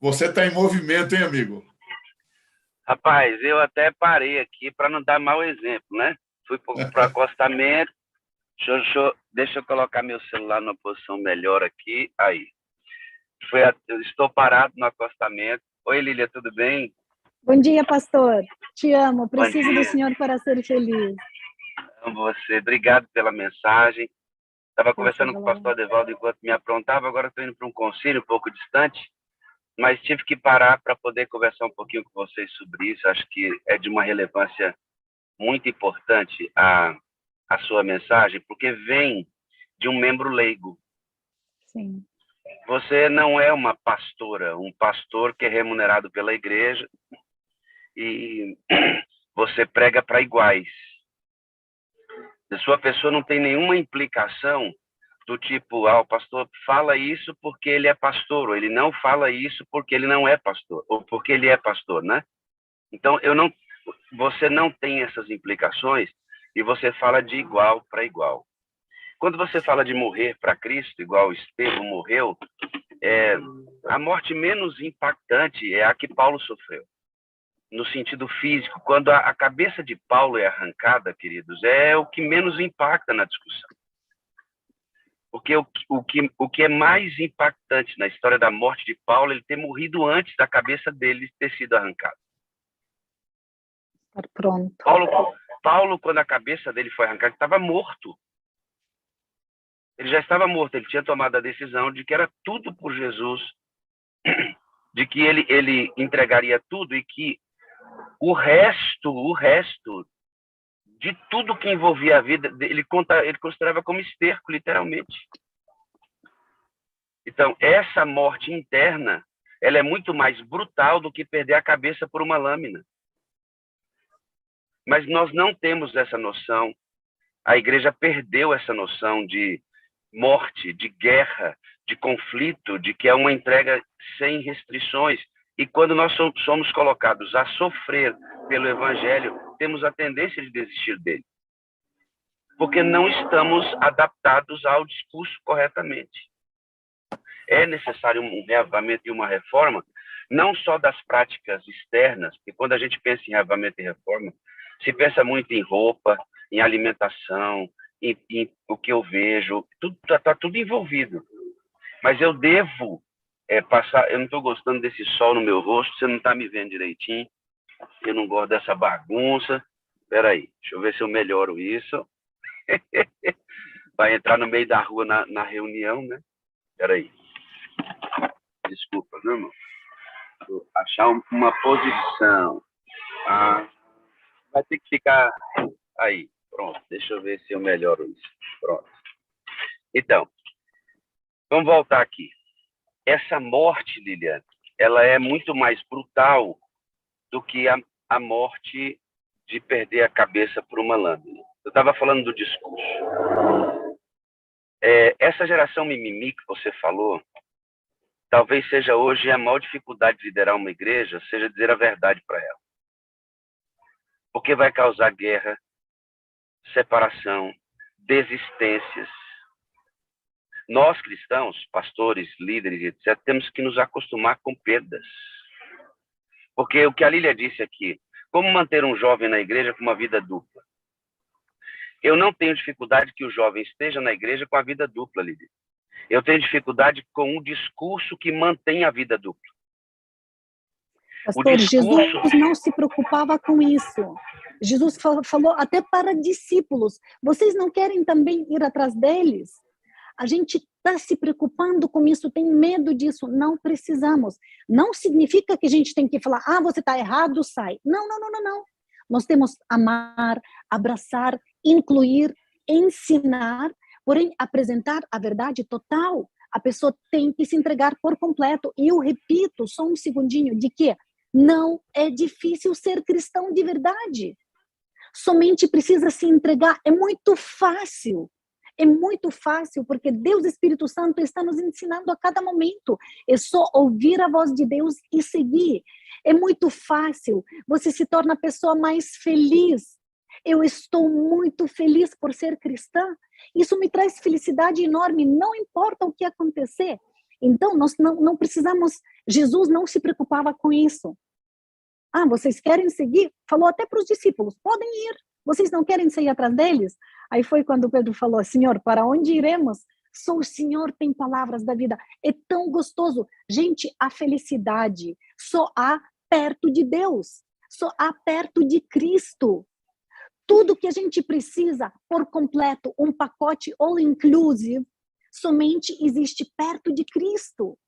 Você está em movimento, hein, amigo? Rapaz, eu até parei aqui para não dar mau exemplo, né? Fui para o acostamento. Deixa eu colocar meu celular numa posição melhor aqui. Aí. Eu estou parado no acostamento. Oi, Lília, tudo bem? Bom dia, pastor. Te amo. Preciso do senhor para ser feliz. Amo você. Obrigado pela mensagem. Estava conversando com o pastor Adevaldo enquanto me aprontava. Agora estou indo para um concílio um pouco distante. Mas tive que parar para poder conversar um pouquinho com vocês sobre isso. Acho que é de uma relevância muito importante a sua mensagem, porque vem de um membro leigo. Sim. Você não é uma pastora, um pastor que é remunerado pela igreja e você prega para iguais. A sua pessoa não tem nenhuma implicação do tipo, o pastor fala isso porque ele é pastor, ou ele não fala isso porque ele não é pastor, ou porque ele é pastor, né? Então, você não tem essas implicações e você fala de igual para igual. Quando você fala de morrer para Cristo, igual Estevão morreu, a morte menos impactante é a que Paulo sofreu, no sentido físico. Quando a cabeça de Paulo é arrancada, queridos, é o que menos impacta na discussão. Porque o que é mais impactante na história da morte de Paulo é ele ter morrido antes da cabeça dele ter sido arrancada. Pronto. Paulo, quando a cabeça dele foi arrancada, estava morto. Ele já estava morto, ele tinha tomado a decisão de que era tudo por Jesus, de que ele entregaria tudo e que o resto de tudo que envolvia a vida, ele considerava como esterco, literalmente. Então, essa morte interna, ela é muito mais brutal do que perder a cabeça por uma lâmina. Mas nós não temos essa noção. A igreja perdeu essa noção de morte, de guerra, de conflito, de que é uma entrega sem restrições. E quando nós somos colocados a sofrer pelo evangelho, temos a tendência de desistir dele. Porque não estamos adaptados ao discurso corretamente. É necessário um reavivamento e uma reforma, não só das práticas externas, porque quando a gente pensa em reavivamento e reforma, se pensa muito em roupa, em alimentação, em o que eu vejo, está tudo envolvido. Mas eu devo passar, eu não estou gostando desse sol no meu rosto, você não está me vendo direitinho, eu não gosto dessa bagunça. Espera aí, deixa eu ver se eu melhoro isso. Vai entrar no meio da rua na reunião, né? Espera aí. Desculpa, viu, irmão? achar uma posição. Vai ter que ficar aí. Pronto, deixa eu ver se eu melhoro isso. Pronto. Então, vamos voltar aqui. Essa morte, Liliane, ela é muito mais brutal do que a morte de perder a cabeça por uma lâmina. Eu estava falando do discurso. Essa geração mimimi que você falou, talvez seja hoje a maior dificuldade de liderar uma igreja, seja dizer a verdade para ela. Porque vai causar guerra, separação, desistências. Nós, cristãos, pastores, líderes, etc., temos que nos acostumar com perdas. Porque o que a Lília disse aqui, como manter um jovem na igreja com uma vida dupla? Eu não tenho dificuldade que o jovem esteja na igreja com a vida dupla, Lília. Eu tenho dificuldade com um discurso que mantém a vida dupla. Pastor, Jesus não se preocupava com isso. Jesus falou até para discípulos, vocês não querem também ir atrás deles? A gente está se preocupando com isso, tem medo disso, não precisamos. Não significa que a gente tem que falar, você está errado, sai. Não. Nós temos que amar, abraçar, incluir, ensinar, porém apresentar a verdade total. A pessoa tem que se entregar por completo. E eu repito, só um segundinho, de que não é difícil ser cristão de verdade. Somente precisa se entregar. É muito fácil. É muito fácil, porque Deus, Espírito Santo, está nos ensinando a cada momento. É só ouvir a voz de Deus e seguir. É muito fácil. Você se torna a pessoa mais feliz. Eu estou muito feliz por ser cristã. Isso me traz felicidade enorme, não importa o que acontecer. Então, nós não precisamos... Jesus não se preocupava com isso. Vocês querem seguir? Falou até para os discípulos, podem ir. Vocês não querem sair atrás deles? Aí foi quando Pedro falou, Senhor, para onde iremos? Só o Senhor tem palavras da vida. É tão gostoso. Gente, a felicidade só há perto de Deus. Só há perto de Cristo. Tudo que a gente precisa, por completo, um pacote all inclusive, somente existe perto de Cristo.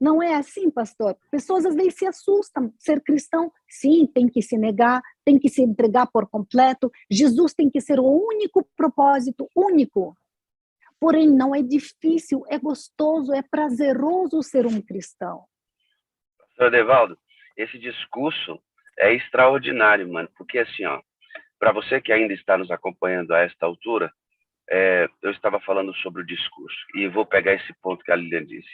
Não é assim, pastor? Pessoas às vezes se assustam. Ser cristão, sim, tem que se negar, tem que se entregar por completo. Jesus tem que ser o único propósito, único. Porém, não é difícil, é gostoso, é prazeroso ser um cristão. Pastor Edevaldo, esse discurso é extraordinário, mano. Porque assim, para você que ainda está nos acompanhando a esta altura, eu estava falando sobre o discurso. E vou pegar esse ponto que a Lilian disse.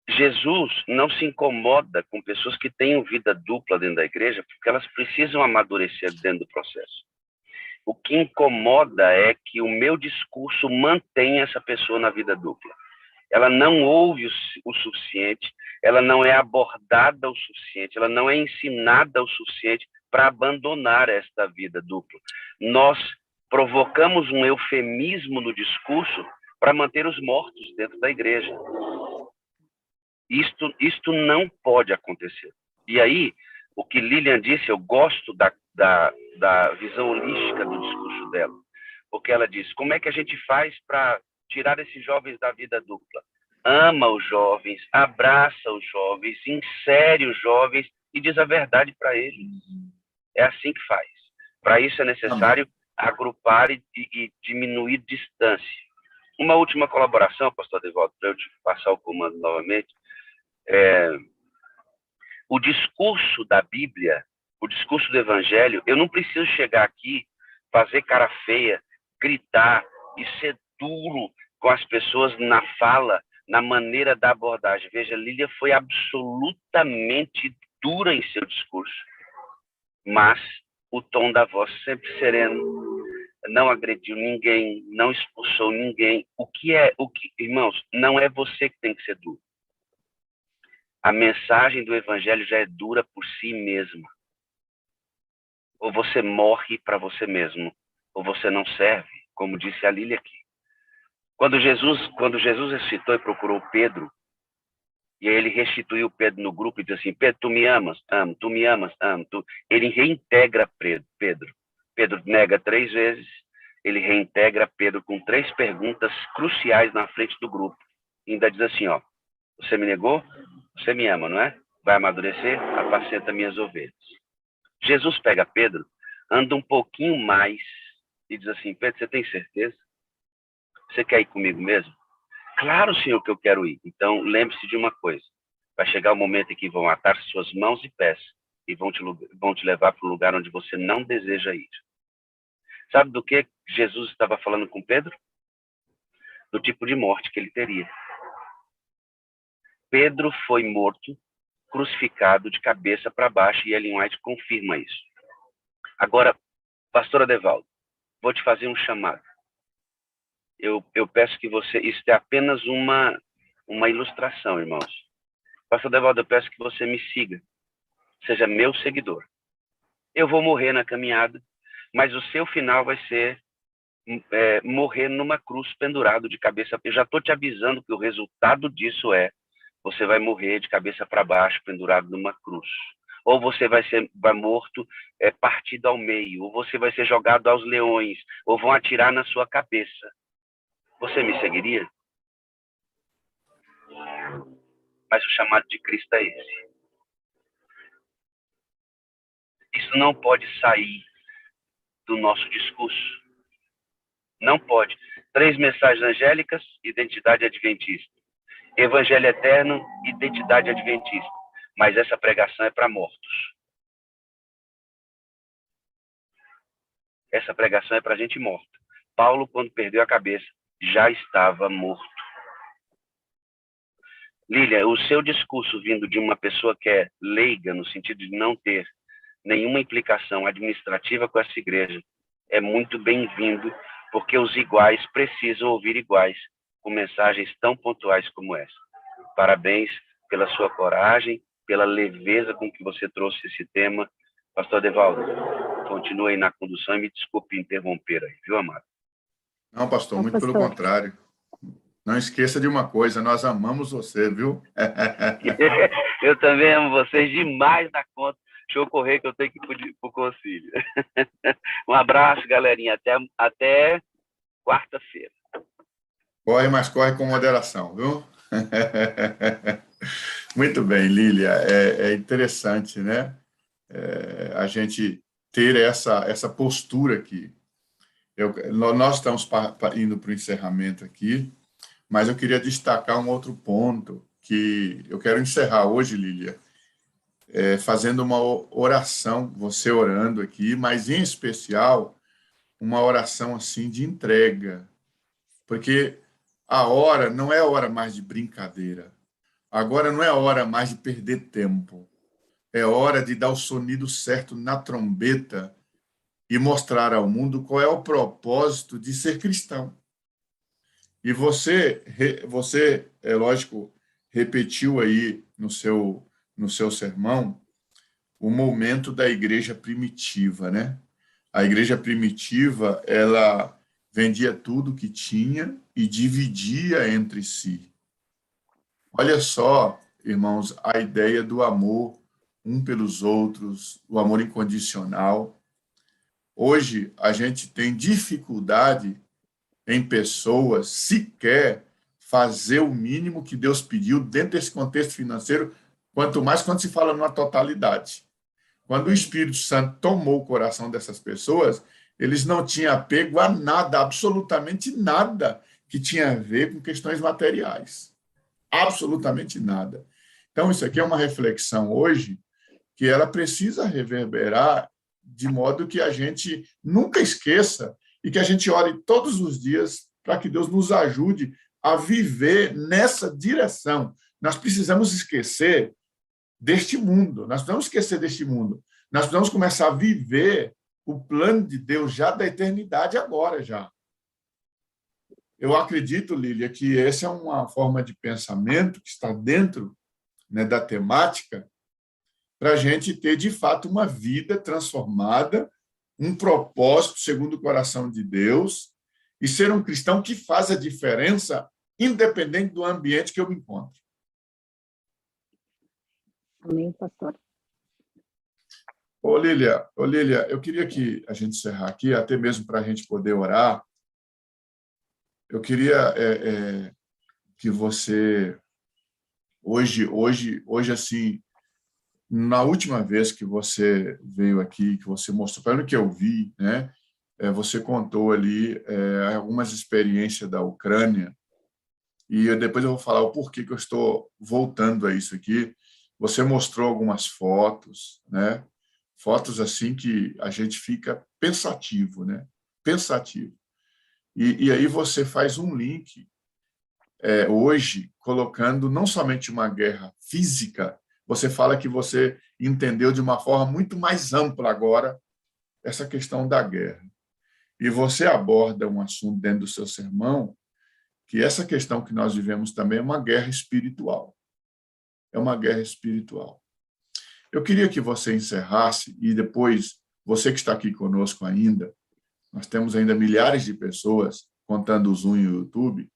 Jesus não se incomoda com pessoas que tenham vida dupla dentro da igreja, porque elas precisam amadurecer dentro do processo. O que incomoda é que o meu discurso mantenha essa pessoa na vida dupla. Ela não ouve o suficiente, ela não é abordada o suficiente, ela não é ensinada o suficiente para abandonar esta vida dupla. Nós provocamos um eufemismo no discurso para manter os mortos dentro da igreja. Isto não pode acontecer. E aí, o que Lilian disse, eu gosto da visão holística do discurso dela. Porque ela diz, como é que a gente faz para tirar esses jovens da vida dupla? Ama os jovens, abraça os jovens, insere os jovens e diz a verdade para eles. É assim que faz. Para isso é necessário agrupar e diminuir distância. Uma última colaboração, pastor Edevaldo, para eu te passar o comando novamente. O discurso da Bíblia, o discurso do Evangelho, eu não preciso chegar aqui, fazer cara feia, gritar e ser duro com as pessoas na fala, na maneira da abordagem. Veja, Lília foi absolutamente dura em seu discurso, mas o tom da voz sempre sereno, não agrediu ninguém, não expulsou ninguém. Irmãos, não é você que tem que ser duro. A mensagem do Evangelho já é dura por si mesma. Ou você morre para você mesmo, ou você não serve, como disse a Lília aqui. Quando Jesus ressuscitou e procurou Pedro, e aí ele restituiu Pedro no grupo e disse assim, Pedro, tu me amas? Amo. Tu me amas? Amo. Ele reintegra Pedro. Pedro nega 3 vezes, ele reintegra Pedro com 3 perguntas cruciais na frente do grupo. ainda diz assim, ó, você me negou, você me ama, não é? Vai amadurecer, apacenta minhas ovelhas. Jesus pega Pedro, anda um pouquinho mais e diz assim, Pedro, você tem certeza? Você quer ir comigo mesmo? Claro, Senhor, que eu quero ir. Então, lembre-se de uma coisa. Vai chegar o momento em que vão atar suas mãos e pés e vão te levar para um lugar onde você não deseja ir. Sabe do que Jesus estava falando com Pedro? Do tipo de morte que ele teria. Pedro foi morto, crucificado de cabeça para baixo, e Ellen White confirma isso. Agora, pastor Adevaldo, vou te fazer um chamado. Eu peço que você... Isso é apenas uma ilustração, irmãos. Pastor Adevaldo, eu peço que você me siga. Seja meu seguidor. Eu vou morrer na caminhada, mas o seu final vai ser morrer numa cruz pendurado de cabeça. Eu já estou te avisando que o resultado disso você vai morrer de cabeça para baixo, pendurado numa cruz. Ou você vai morto, partido ao meio, ou você vai ser jogado aos leões, ou vão atirar na sua cabeça. Você me seguiria? Mas o chamado de Cristo é esse. Isso não pode sair do nosso discurso. Não pode. 3 mensagens angélicas, identidade adventista. Evangelho eterno, identidade adventista. Mas essa pregação é para mortos. Essa pregação é para gente morta. Paulo, quando perdeu a cabeça, já estava morto. Lília, o seu discurso vindo de uma pessoa que é leiga, no sentido de não ter nenhuma implicação administrativa com essa igreja, é muito bem-vindo, porque os iguais precisam ouvir iguais, com mensagens tão pontuais como essa. Parabéns pela sua coragem, pela leveza com que você trouxe esse tema. Pastor Adevaldo, continue aí na condução e me desculpe interromper aí, viu, amado? Não, pastor, muito pelo contrário. Não esqueça de uma coisa, nós amamos você, viu? Eu também amo vocês demais da conta. Deixa eu correr que eu tenho que ir para o concílio. Um abraço, galerinha. Até quarta-feira. Corre, mas corre com moderação, viu? Muito bem, Lília. É interessante, né? A gente ter essa postura aqui. Nós estamos indo para o encerramento aqui, mas eu queria destacar um outro ponto que eu quero encerrar hoje, Lília, fazendo uma oração, você orando aqui, mas em especial uma oração assim de entrega, porque a hora não é hora mais de brincadeira, agora não é hora mais de perder tempo, é hora de dar o sonido certo na trombeta e mostrar ao mundo qual é o propósito de ser cristão. E você é lógico, repetiu aí no seu sermão o momento da igreja primitiva, né? A igreja primitiva, ela vendia tudo que tinha e dividia entre si. Olha só, irmãos, a ideia do amor um pelos outros, o amor incondicional. Hoje, a gente tem dificuldade em pessoas sequer fazer o mínimo que Deus pediu dentro desse contexto financeiro, quanto mais quando se fala numa totalidade. Quando o Espírito Santo tomou o coração dessas pessoas, eles não tinham apego a nada, absolutamente nada, que tinha a ver com questões materiais. Absolutamente nada. Então, isso aqui é uma reflexão hoje que ela precisa reverberar de modo que a gente nunca esqueça e que a gente ore todos os dias para que Deus nos ajude a viver nessa direção. Nós precisamos esquecer deste mundo, nós precisamos esquecer deste mundo. Nós precisamos começar a viver o plano de Deus já da eternidade agora, já. Eu acredito, Lília, que essa é uma forma de pensamento que está dentro, né, da temática para a gente ter, de fato, uma vida transformada, um propósito segundo o coração de Deus e ser um cristão que faz a diferença independente do ambiente que eu me encontro. Amém, pastor. Ô, Lília, eu queria que a gente encerrar aqui, até mesmo para a gente poder orar. Eu queria que você hoje assim, na última vez que você veio aqui, que você mostrou, pelo que eu vi, né? Você contou ali algumas experiências da Ucrânia, e depois eu vou falar o porquê que eu estou voltando a isso aqui. Você mostrou algumas fotos, né? Fotos assim que a gente fica pensativo, né? Pensativo. E aí você faz um link hoje, colocando não somente uma guerra física, você fala que você entendeu de uma forma muito mais ampla agora essa questão da guerra. E você aborda um assunto dentro do seu sermão, que essa questão que nós vivemos também é uma guerra espiritual. É uma guerra espiritual. Eu queria que você encerrasse, e depois, você que está aqui conosco ainda, nós temos ainda milhares de pessoas contando o Zoom e o YouTube,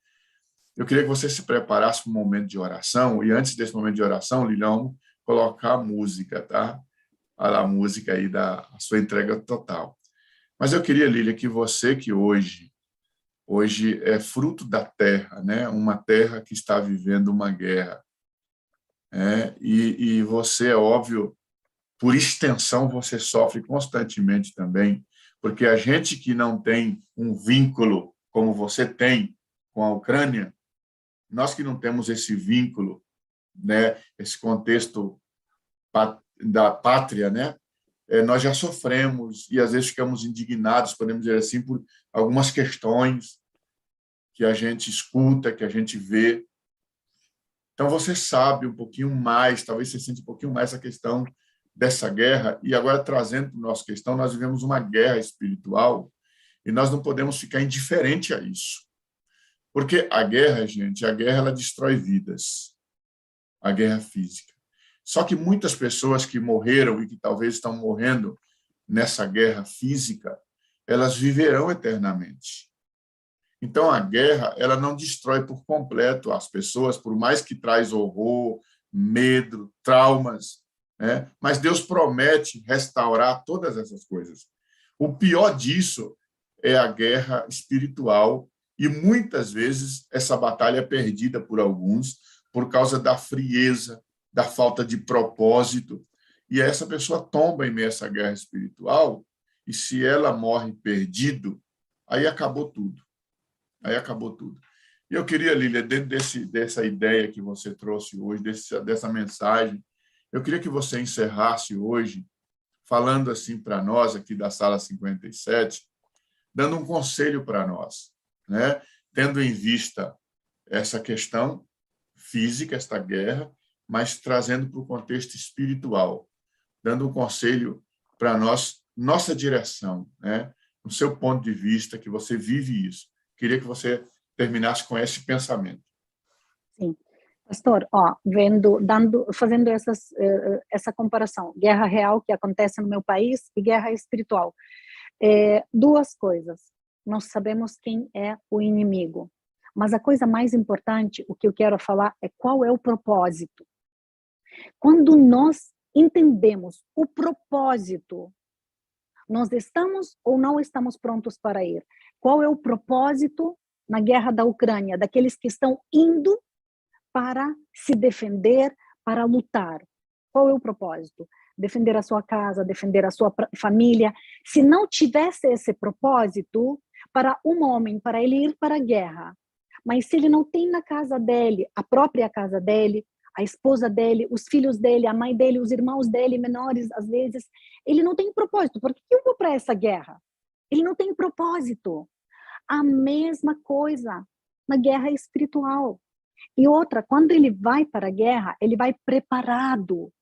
eu queria que você se preparasse para um momento de oração, e antes desse momento de oração, Lilian, colocar a música, tá? A música aí da sua entrega total. Mas eu queria, Lília, que você que hoje é fruto da terra, né? Uma terra que está vivendo uma guerra. E você, é óbvio, por extensão, você sofre constantemente também, porque a gente que não tem um vínculo como você tem com a Ucrânia, nós que não temos esse vínculo, né, esse contexto da pátria, né, nós já sofremos e às vezes ficamos indignados, podemos dizer assim, por algumas questões que a gente escuta, que a gente vê. Então você sabe um pouquinho mais, talvez você sente um pouquinho mais essa questão dessa guerra, e agora trazendo para a nossa questão, nós vivemos uma guerra espiritual e nós não podemos ficar indiferente a isso. Porque a guerra, gente, a guerra ela destrói vidas, a guerra física. Só que muitas pessoas que morreram e que talvez estão morrendo nessa guerra física, elas viverão eternamente. Então, a guerra ela não destrói por completo as pessoas, por mais que traz horror, medo, traumas, né? Mas Deus promete restaurar todas essas coisas. O pior disso é a guerra espiritual, e muitas vezes essa batalha é perdida por alguns por causa da frieza, da falta de propósito, e essa pessoa tomba em meio a essa guerra espiritual, e se ela morre perdido, aí acabou tudo. Aí acabou tudo. E eu queria, Lília, dentro dessa ideia que você trouxe hoje, dessa mensagem, eu queria que você encerrasse hoje falando assim para nós, aqui da Sala 57, dando um conselho para nós, né? Tendo em vista essa questão física, esta guerra, mas trazendo para o contexto espiritual, dando um conselho para nós, nossa direção, né? No seu ponto de vista, que você vive isso. Queria que você terminasse com esse pensamento. Sim. Pastor, fazendo essa comparação, guerra real que acontece no meu país e guerra espiritual. Duas coisas. Nós sabemos quem é o inimigo, mas a coisa mais importante, o que eu quero falar, é qual é o propósito. Quando nós entendemos o propósito, nós estamos ou não estamos prontos para ir? Qual é o propósito na guerra da Ucrânia, daqueles que estão indo para se defender, para lutar? Qual é o propósito? Defender a sua casa, defender a sua família. Se não tivesse esse propósito, para um homem, para ele ir para a guerra, mas se ele não tem na casa dele, a própria casa dele, a esposa dele, os filhos dele, a mãe dele, os irmãos dele, menores às vezes, ele não tem propósito. Por que eu vou para essa guerra? Ele não tem propósito. A mesma coisa na guerra espiritual. E outra, quando ele vai para a guerra, ele vai preparado.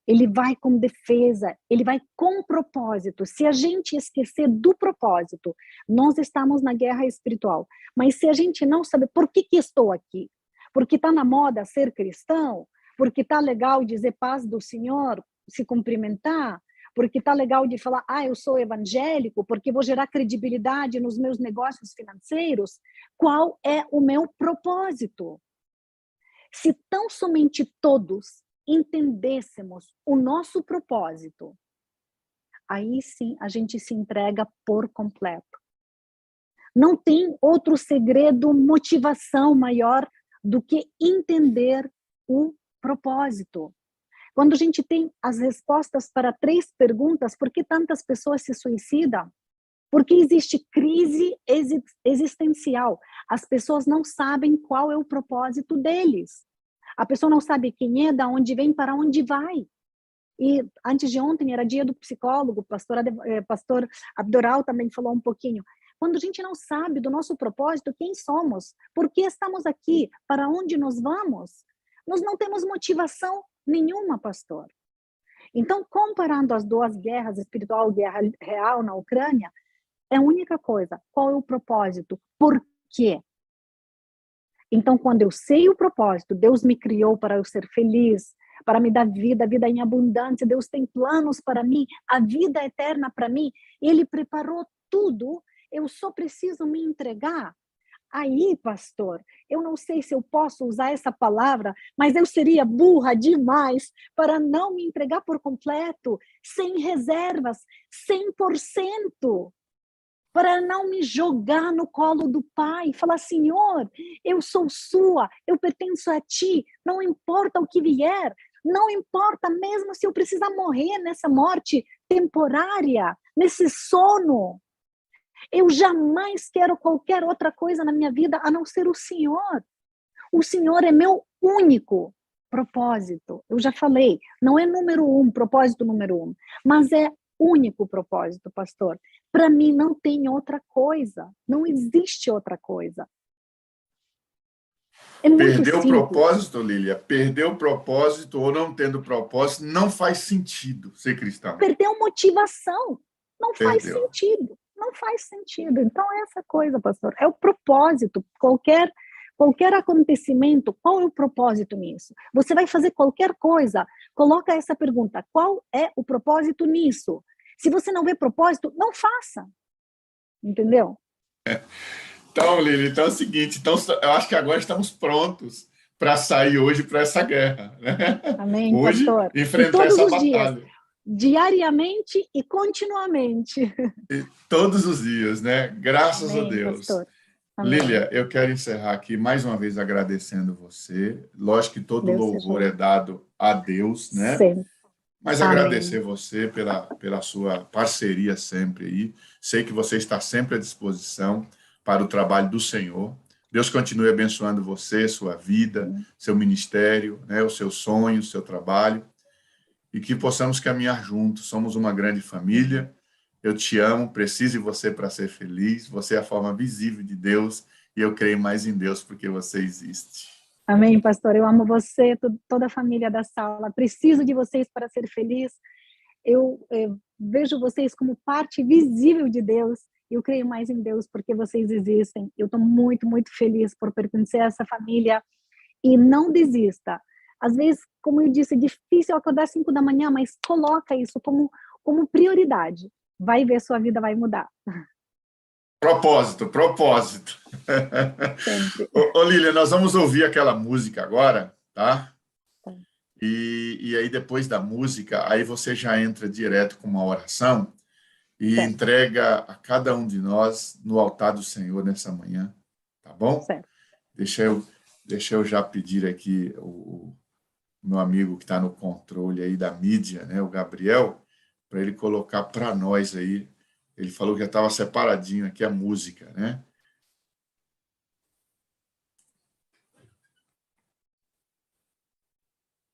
Ele vai com defesa, ele vai com propósito. Se a gente esquecer do propósito, nós estamos na guerra espiritual. Mas se a gente não sabe por que estou aqui, porque está na moda ser cristão, porque está legal dizer paz do Senhor, se cumprimentar, porque está legal de falar, eu sou evangélico, porque vou gerar credibilidade nos meus negócios financeiros, qual é o meu propósito? Se tão somente todos entendêssemos o nosso propósito, aí sim a gente se entrega por completo. Não tem outro segredo, motivação maior do que entender o propósito. Quando a gente tem as respostas para 3 perguntas, por que tantas pessoas se suicidam? Porque existe crise existencial. As pessoas não sabem qual é o propósito deles. A pessoa não sabe quem é, de onde vem, para onde vai. E antes de ontem era dia do psicólogo, pastor Abdoral também falou um pouquinho. Quando a gente não sabe do nosso propósito, quem somos, por que estamos aqui, para onde nós vamos, nós não temos motivação nenhuma, pastor. Então, comparando as 2 guerras, espiritual e guerra real na Ucrânia, é a única coisa. Qual é o propósito? Por quê? Então, quando eu sei o propósito, Deus me criou para eu ser feliz, para me dar vida em abundância, Deus tem planos para mim, a vida eterna para mim, Ele preparou tudo, eu só preciso me entregar. Aí, pastor, eu não sei se eu posso usar essa palavra, mas eu seria burra demais para não me entregar por completo, sem reservas, 100%. Para não me jogar no colo do Pai, falar, Senhor, eu sou sua, eu pertenço a Ti, não importa o que vier, não importa mesmo se eu precisar morrer nessa morte temporária, nesse sono. Eu jamais quero qualquer outra coisa na minha vida a não ser o Senhor. O Senhor é meu único propósito. Eu já falei, não é propósito número 1, mas é único propósito, pastor. Para mim não tem outra coisa, não existe outra coisa. É muito Perdeu o simples. propósito, Lília, perdeu o propósito ou não tendo propósito, não faz sentido ser cristão. Perdeu motivação, não faz Perdeu. sentido, não faz sentido. Então essa coisa, pastor, é o propósito. Qualquer acontecimento, qual é o propósito nisso? Você vai fazer qualquer coisa, coloca essa pergunta, qual é o propósito nisso? Se você não vê propósito, não faça. Entendeu? Então, Lília, então é o seguinte, então, eu acho que agora estamos prontos para sair hoje para essa guerra. Né? Amém, Hoje, pastor. enfrentar essa batalha. Dias, diariamente e continuamente. E todos os dias, né? Graças Amém, a Deus. pastor. Amém. Lília, eu quero encerrar aqui mais uma vez agradecendo você. Lógico que todo Deus louvor seja. é dado a Deus, né? Sempre. Mas Amém. agradecer você pela sua parceria sempre aí. Sei que você está sempre à disposição para o trabalho do Senhor. Deus continue abençoando você, sua vida, seu ministério, né, o seu sonho, o seu trabalho, e que possamos caminhar juntos. Somos uma grande família. Eu te amo, preciso de você para ser feliz. Você é a forma visível de Deus e eu creio mais em Deus porque você existe. Amém, pastor. Eu amo você, toda a família da sala. Preciso de vocês para ser feliz. Eu vejo vocês como parte visível de Deus. Eu creio mais em Deus porque vocês existem. Eu estou muito, muito feliz por pertencer a essa família. E não desista. Às vezes, como eu disse, é difícil acordar às 5 da manhã, mas coloca isso como prioridade. Vai ver, sua vida vai mudar. Propósito. Sempre. Ô, Lília, nós vamos ouvir aquela música agora, tá? E aí, depois da música, aí você já entra direto com uma oração e certo. entrega a cada um de nós no altar do Senhor nessa manhã, tá bom? Certo. Deixa eu já pedir aqui o meu amigo que está no controle aí da mídia, né, o Gabriel, para ele colocar para nós aí. Ele falou que já estava separadinho aqui a música, né?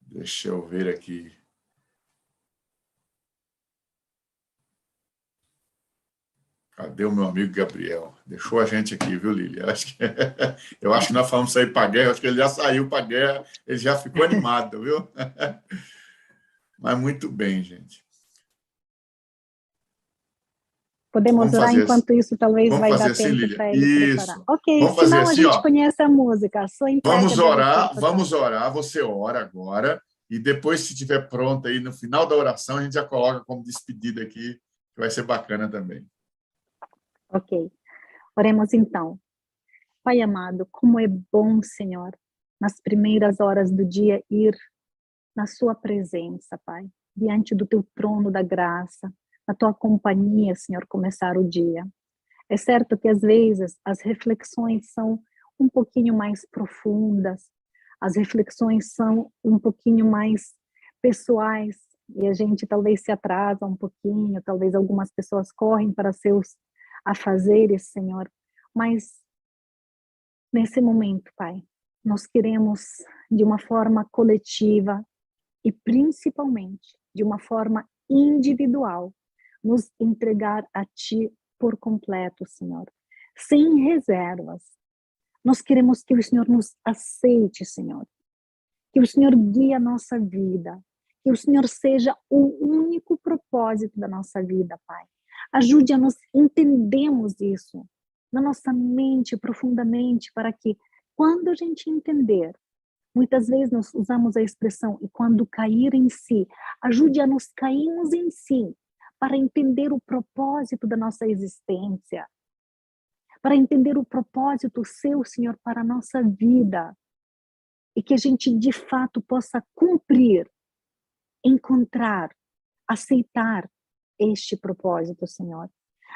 Deixa eu ver aqui. Cadê o meu amigo Gabriel? Deixou a gente aqui, viu, Lília? Eu acho que nós falamos sair para a guerra, acho que ele já saiu para a guerra, ele já ficou animado, viu? Mas muito bem, gente. Podemos orar enquanto isso, talvez vai dar tempo para ele preparar. Ok, vamos fazer senão assim, a gente conhece a música. Vamos orar, você ora agora, e depois, se estiver pronto aí, no final da oração, a gente já coloca como despedida aqui, que vai ser bacana também. Ok. Oremos então. Pai amado, como é bom, Senhor, nas primeiras horas do dia ir na sua presença, Pai, diante do teu trono da graça, na tua companhia, Senhor, começar o dia. É certo que às vezes as reflexões são um pouquinho mais profundas, as reflexões são um pouquinho mais pessoais, e a gente talvez se atrasa um pouquinho, talvez algumas pessoas correm para seus afazeres, Senhor, mas nesse momento, Pai, nós queremos de uma forma coletiva e principalmente de uma forma individual nos entregar a Ti por completo, Senhor, sem reservas. Nós queremos que o Senhor nos aceite, Senhor, que o Senhor guie a nossa vida, que o Senhor seja o único propósito da nossa vida, Pai. Ajude a nós entendermos isso na nossa mente profundamente, para que quando a gente entender, muitas vezes nós usamos a expressão e quando cair em si, ajude a nos cairmos em si, para entender o propósito da nossa existência, para entender o propósito seu, Senhor, para a nossa vida, e que a gente de fato possa cumprir, encontrar, aceitar este propósito, Senhor.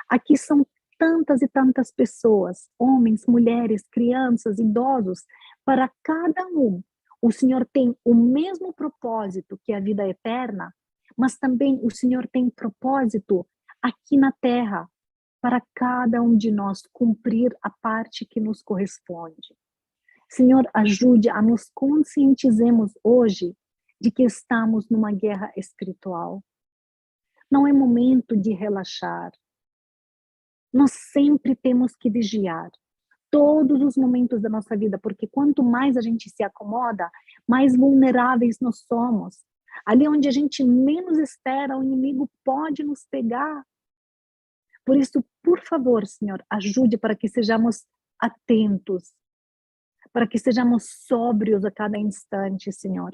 Aqui são tantas e tantas pessoas, homens, mulheres, crianças, idosos, para cada um. O Senhor tem o mesmo propósito que a vida eterna, mas também o Senhor tem propósito aqui na terra, para cada um de nós cumprir a parte que nos corresponde. Senhor, ajude a nos conscientizemos hoje de que estamos numa guerra espiritual. Não é momento de relaxar. Nós sempre temos que vigiar todos os momentos da nossa vida, porque quanto mais a gente se acomoda, mais vulneráveis nós somos. Ali onde a gente menos espera, o inimigo pode nos pegar. Por isso, por favor, Senhor, ajude para que sejamos atentos, para que sejamos sóbrios a cada instante, Senhor,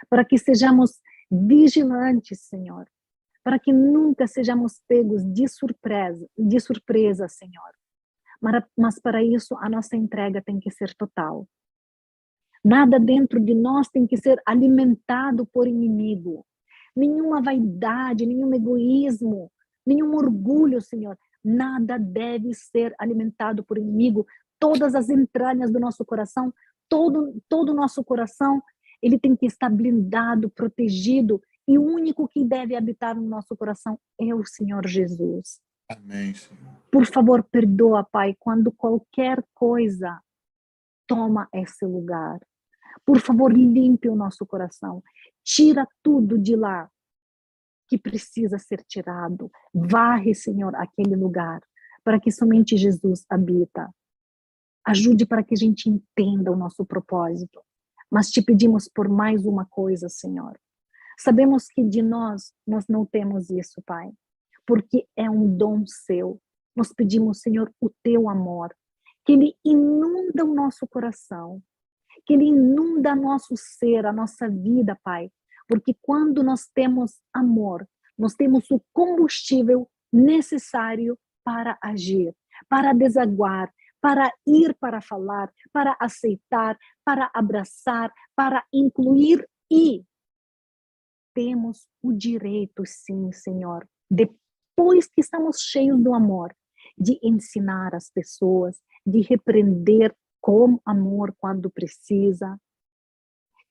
para que sejamos vigilantes, Senhor, para que nunca sejamos pegos de surpresa, Senhor. Mas para isso a nossa entrega tem que ser total. Nada dentro de nós tem que ser alimentado por inimigo. Nenhuma vaidade, nenhum egoísmo, nenhum orgulho, Senhor. Nada deve ser alimentado por inimigo. Todas as entranhas do nosso coração, todo o nosso coração, ele tem que estar blindado, protegido. E o único que deve habitar no nosso coração é o Senhor Jesus. Amém, Senhor. Por favor, perdoa, Pai, quando qualquer coisa toma esse lugar. Por favor, limpe o nosso coração. Tira tudo de lá que precisa ser tirado. Varre, Senhor, aquele lugar, para que somente Jesus habita. Ajude para que a gente entenda o nosso propósito. Mas te pedimos por mais uma coisa, Senhor. Sabemos que de nós não temos isso, Pai, porque é um dom seu. Nós pedimos, Senhor, o teu amor, que ele inunda o nosso coração, que ele inunda nosso ser, a nossa vida, Pai, porque quando nós temos amor, nós temos o combustível necessário para agir, para desaguar, para ir para falar, para aceitar, para abraçar, para incluir e temos o direito, sim, Senhor, depois que estamos cheios do amor, de ensinar as pessoas, de repreender com amor quando precisa,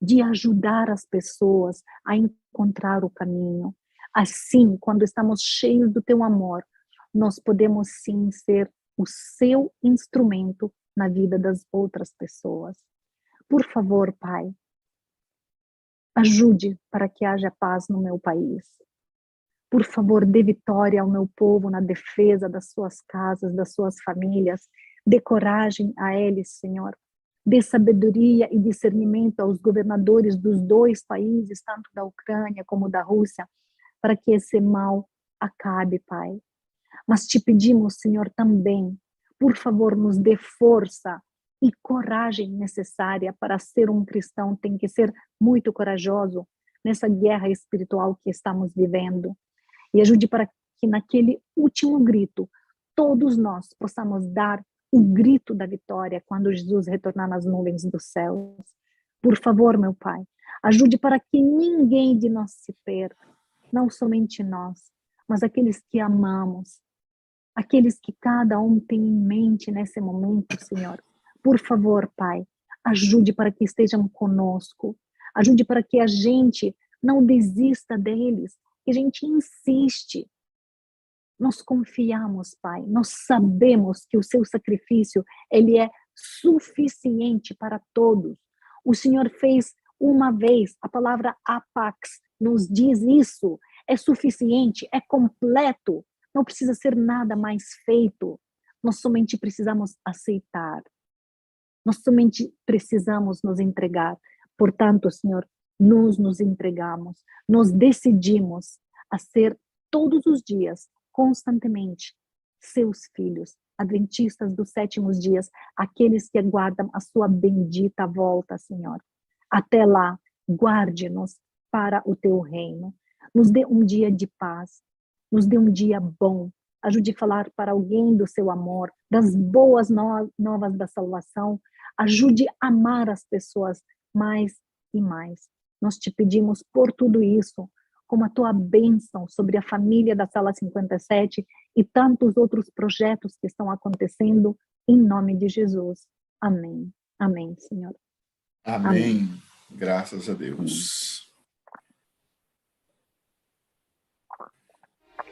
de ajudar as pessoas a encontrar o caminho. Assim, quando estamos cheios do teu amor, nós podemos sim ser o seu instrumento na vida das outras pessoas. Por favor, Pai, ajude para que haja paz no meu país. Por favor, dê vitória ao meu povo na defesa das suas casas, das suas famílias. Dê coragem a eles, Senhor. Dê sabedoria e discernimento aos governadores dos dois países, tanto da Ucrânia como da Rússia, para que esse mal acabe, Pai. Mas te pedimos, Senhor, também, por favor, nos dê força e coragem necessária para ser um cristão. Tem que ser muito corajoso nessa guerra espiritual que estamos vivendo. E ajude para que naquele último grito, todos nós possamos dar o grito da vitória quando Jesus retornar nas nuvens dos céus. Por favor, meu Pai, ajude para que ninguém de nós se perca, não somente nós, mas aqueles que amamos, aqueles que cada um tem em mente nesse momento, Senhor. Por favor, Pai, ajude para que estejam conosco, ajude para que a gente não desista deles, que a gente insiste. Nós confiamos, Pai, nós sabemos que o seu sacrifício, ele é suficiente para todos. O Senhor fez uma vez, a palavra apax nos diz isso, é suficiente, é completo, não precisa ser nada mais feito, nós somente precisamos aceitar, nós somente precisamos nos entregar. Portanto, Senhor, nós nos entregamos, nós decidimos a ser todos os dias, constantemente, seus filhos, adventistas dos 7º dias, aqueles que aguardam a sua bendita volta, Senhor. Até lá, guarde-nos para o teu reino. Nos dê um dia de paz, nos dê um dia bom, ajude a falar para alguém do seu amor, das boas novas da salvação, ajude a amar as pessoas mais e mais. Nós te pedimos por tudo isso, como a tua bênção sobre a família da Sala 57 e tantos outros projetos que estão acontecendo, em nome de Jesus. Amém. Amém, Senhor. Amém. Amém. Graças a Deus.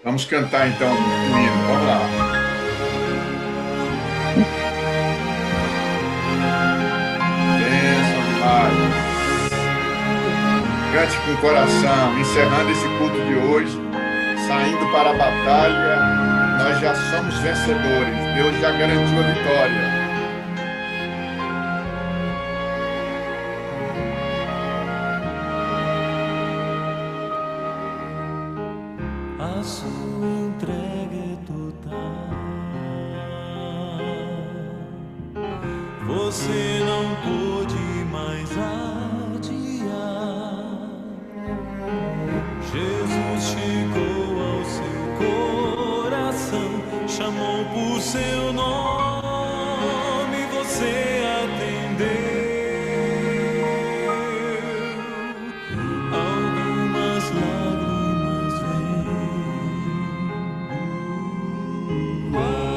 Vamos cantar então o hino. Vamos lá. Bênção demais. Cante com o coração, encerrando esse culto de hoje, saindo para a batalha, nós já somos vencedores. Deus já garantiu a vitória. A sua entrega é total. Você não pôde mais adiar. Jesus chegou ao seu coração, chamou por seu nome, você atendeu. Algumas lágrimas vêm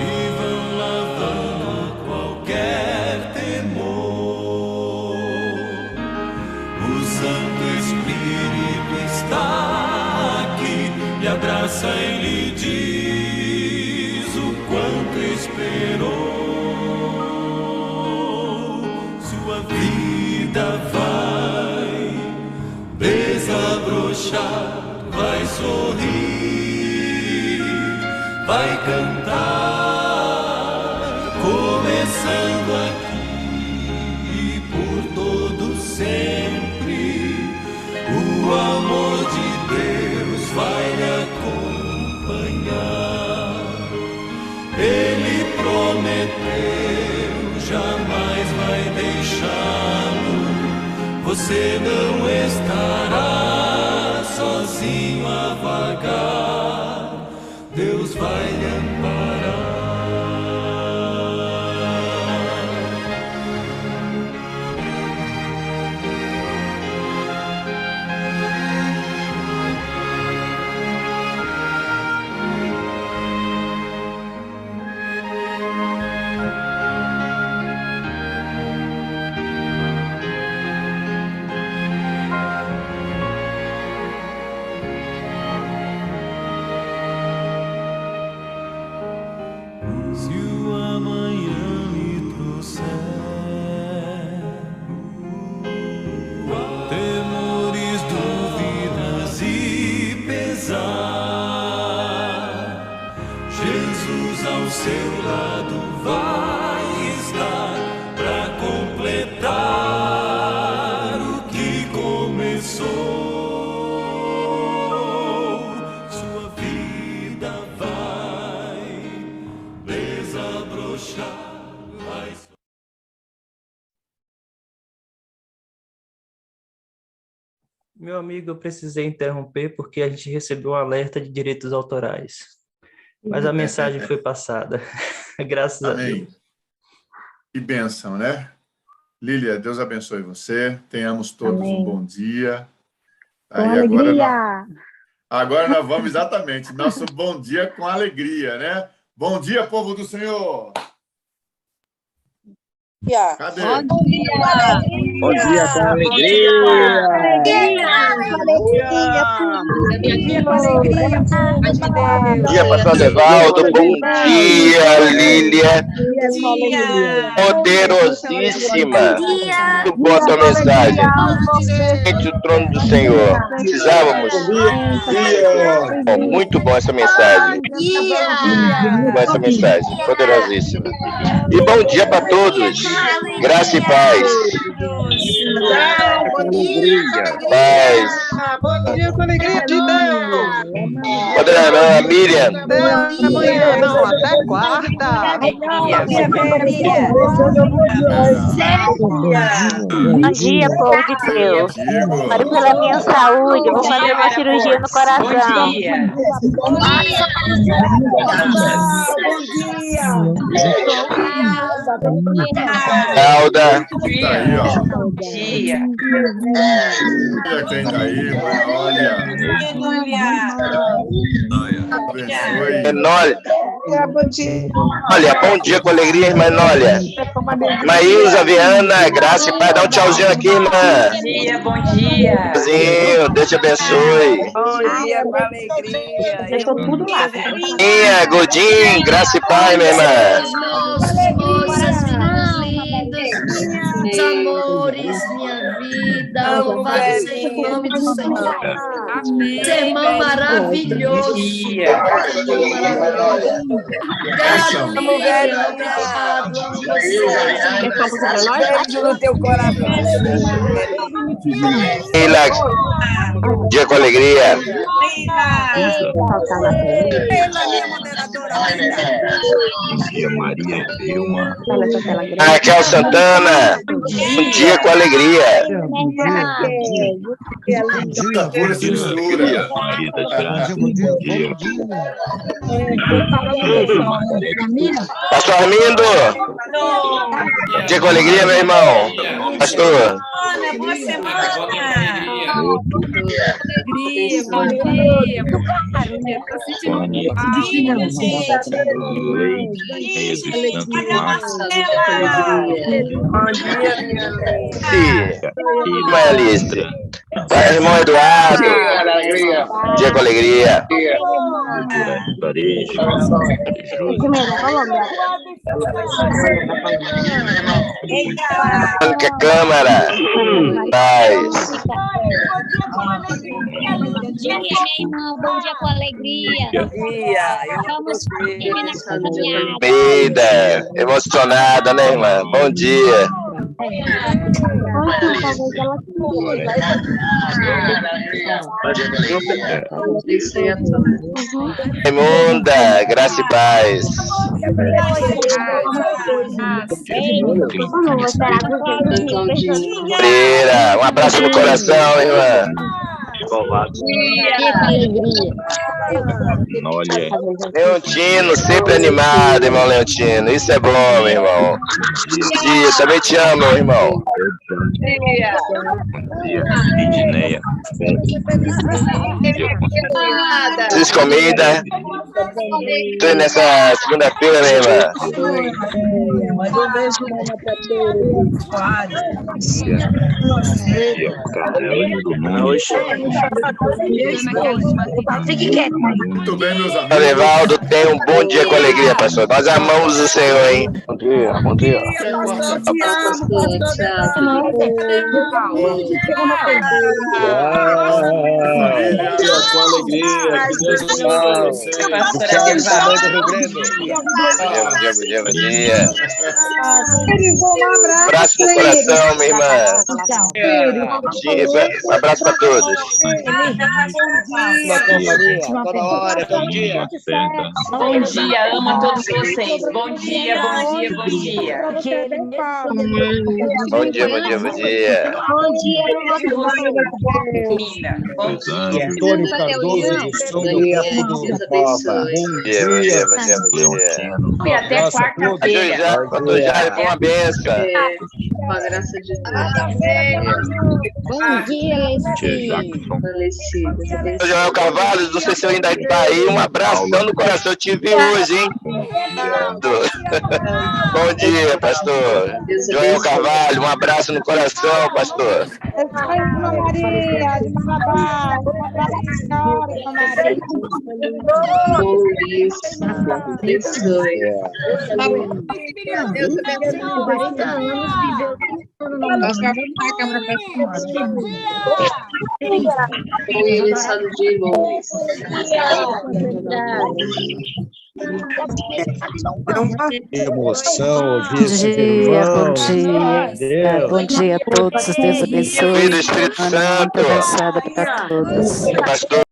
e vão lavando qualquer temor. O Santo Espírito está aqui, lhe abraça e lhe diz o quanto esperou. Sua vida vai desabrochar, vai sorrir, vai cantar, começando aqui e por todo sempre. O amor de Deus vai lhe acompanhar. Ele prometeu, jamais vai deixá-lo. Você não estará sozinho a vagar. Deus vai lhe amparar. Se o amanhã lhe trouxer temores, dúvidas e pesar, Jesus ao seu lado vai estar para completar o que começou. Sua vida vai desabrochar, vai. Meu amigo, eu precisei interromper porque a gente recebeu um alerta de direitos autorais. Mas a mensagem foi passada. Graças a Deus. Amém. Que bênção, né? Lília, Deus abençoe você. Tenhamos todos Amém. um bom dia. Com alegria. Agora nós vamos exatamente, nosso bom dia com alegria, né? Bom dia, povo do Senhor. Cadê? Bom dia. Bom dia com alegria. Bom dia, pastor Adevaldo. Bom dia, Lília. Poderosíssima. Muito boa a tua mensagem. Gente, o trono do Senhor. Precisávamos. Bom, muito bom essa mensagem. Boa essa mensagem. Poderosíssima. E bom dia para todos. Graça e paz. Bom dia. Paz. Bom dia com alegria de Deus. Poderosíssima, Miriam. Não, amanhã não, até quarta. Bom dia, povo de Deus. Ore pela minha saúde, eu vou fazer uma cirurgia no coração. Alda. Tá aí, ó. Bom dia. Olha quem tá aí, olha. Abençoe. Menólia. Olha, bom dia com alegria, irmã Menólia. Maísa, Viana, Graça e Paz. Dá um tchauzinho aqui, irmã. Bom dia, bom dia. Tchauzinho, Deus te abençoe. Bom dia com alegria. Deixou tudo lá. Minha, Godinho, Graça e Paz, minha irmã. Moças, filhos lindos, meus amores, minha vida, louvado seja o nome do Senhor. Sermão maravilhoso. Obrigado, Miriam, obrigado a vocês. Beijo no teu coração. Leila, dia com alegria. Maria Vilma. Raquel Santana, um dia com alegria. Muita pura censura. Pastor Armindo, dia com alegria, meu irmão. Pastor. Boa semana. Irmã Listra. Irmão Eduardo, dia com alegria. Mônica Câmara, paz. Bom dia, meu irmão. Bom dia com alegria. Vamos firme na caminhada. Vida, emocionada, né, irmã? Bom dia. Raimunda, graça e paz. Freira, um abraço no coração, irmã. Leontino, sempre animado, irmão Leontino. Isso é bom, meu irmão. Tia, também te amo, meu irmão. Edneia. Fiz comida. Tô nessa segunda-feira, minha irmã. Manda um beijo pra todos. Fique quieto. Muito bem, meus amigos. Adevaldo, tenha um bom dia com alegria, pastor. Nós amamos o Senhor, hein? Bom dia, bom dia. Com alegria. Que Deus abençoe você. Bom dia, bom dia. Um abraço no coração, minha irmã. Um abraço para todos. Toda hora, bom dia. Bom dia, amo a todos vocês. Bom dia, bom dia, bom dia. Bom dia, bom dia, bom dia. Bom dia, Linda, bom dia. Antônio Cardoso do São do Bom dia, bom dia, bom dia, bom dia. E até quarta-feira. Pastor Jair, foi uma benção. Com a graça de Deus. Bom dia, Leci. Falecida. Joel Carvalho, não sei se eu ainda está aí. Um abração no coração. Eu te vi hoje, hein? Bom dia, pastor. Joel Carvalho, um abraço no coração, pastor. Maria, de Marabá, um abraço senhora, Maria. Abençoe. Deus abençoe. 40 anos viveu tudo no mundo. A câmera para Oi, Alessandro de Lourdes. É uma emoção ouvir esse irmão. Bom dia a todos, Deus abençoe. Filho do Espírito Semana muito Santo. abençoada para todos. Pastor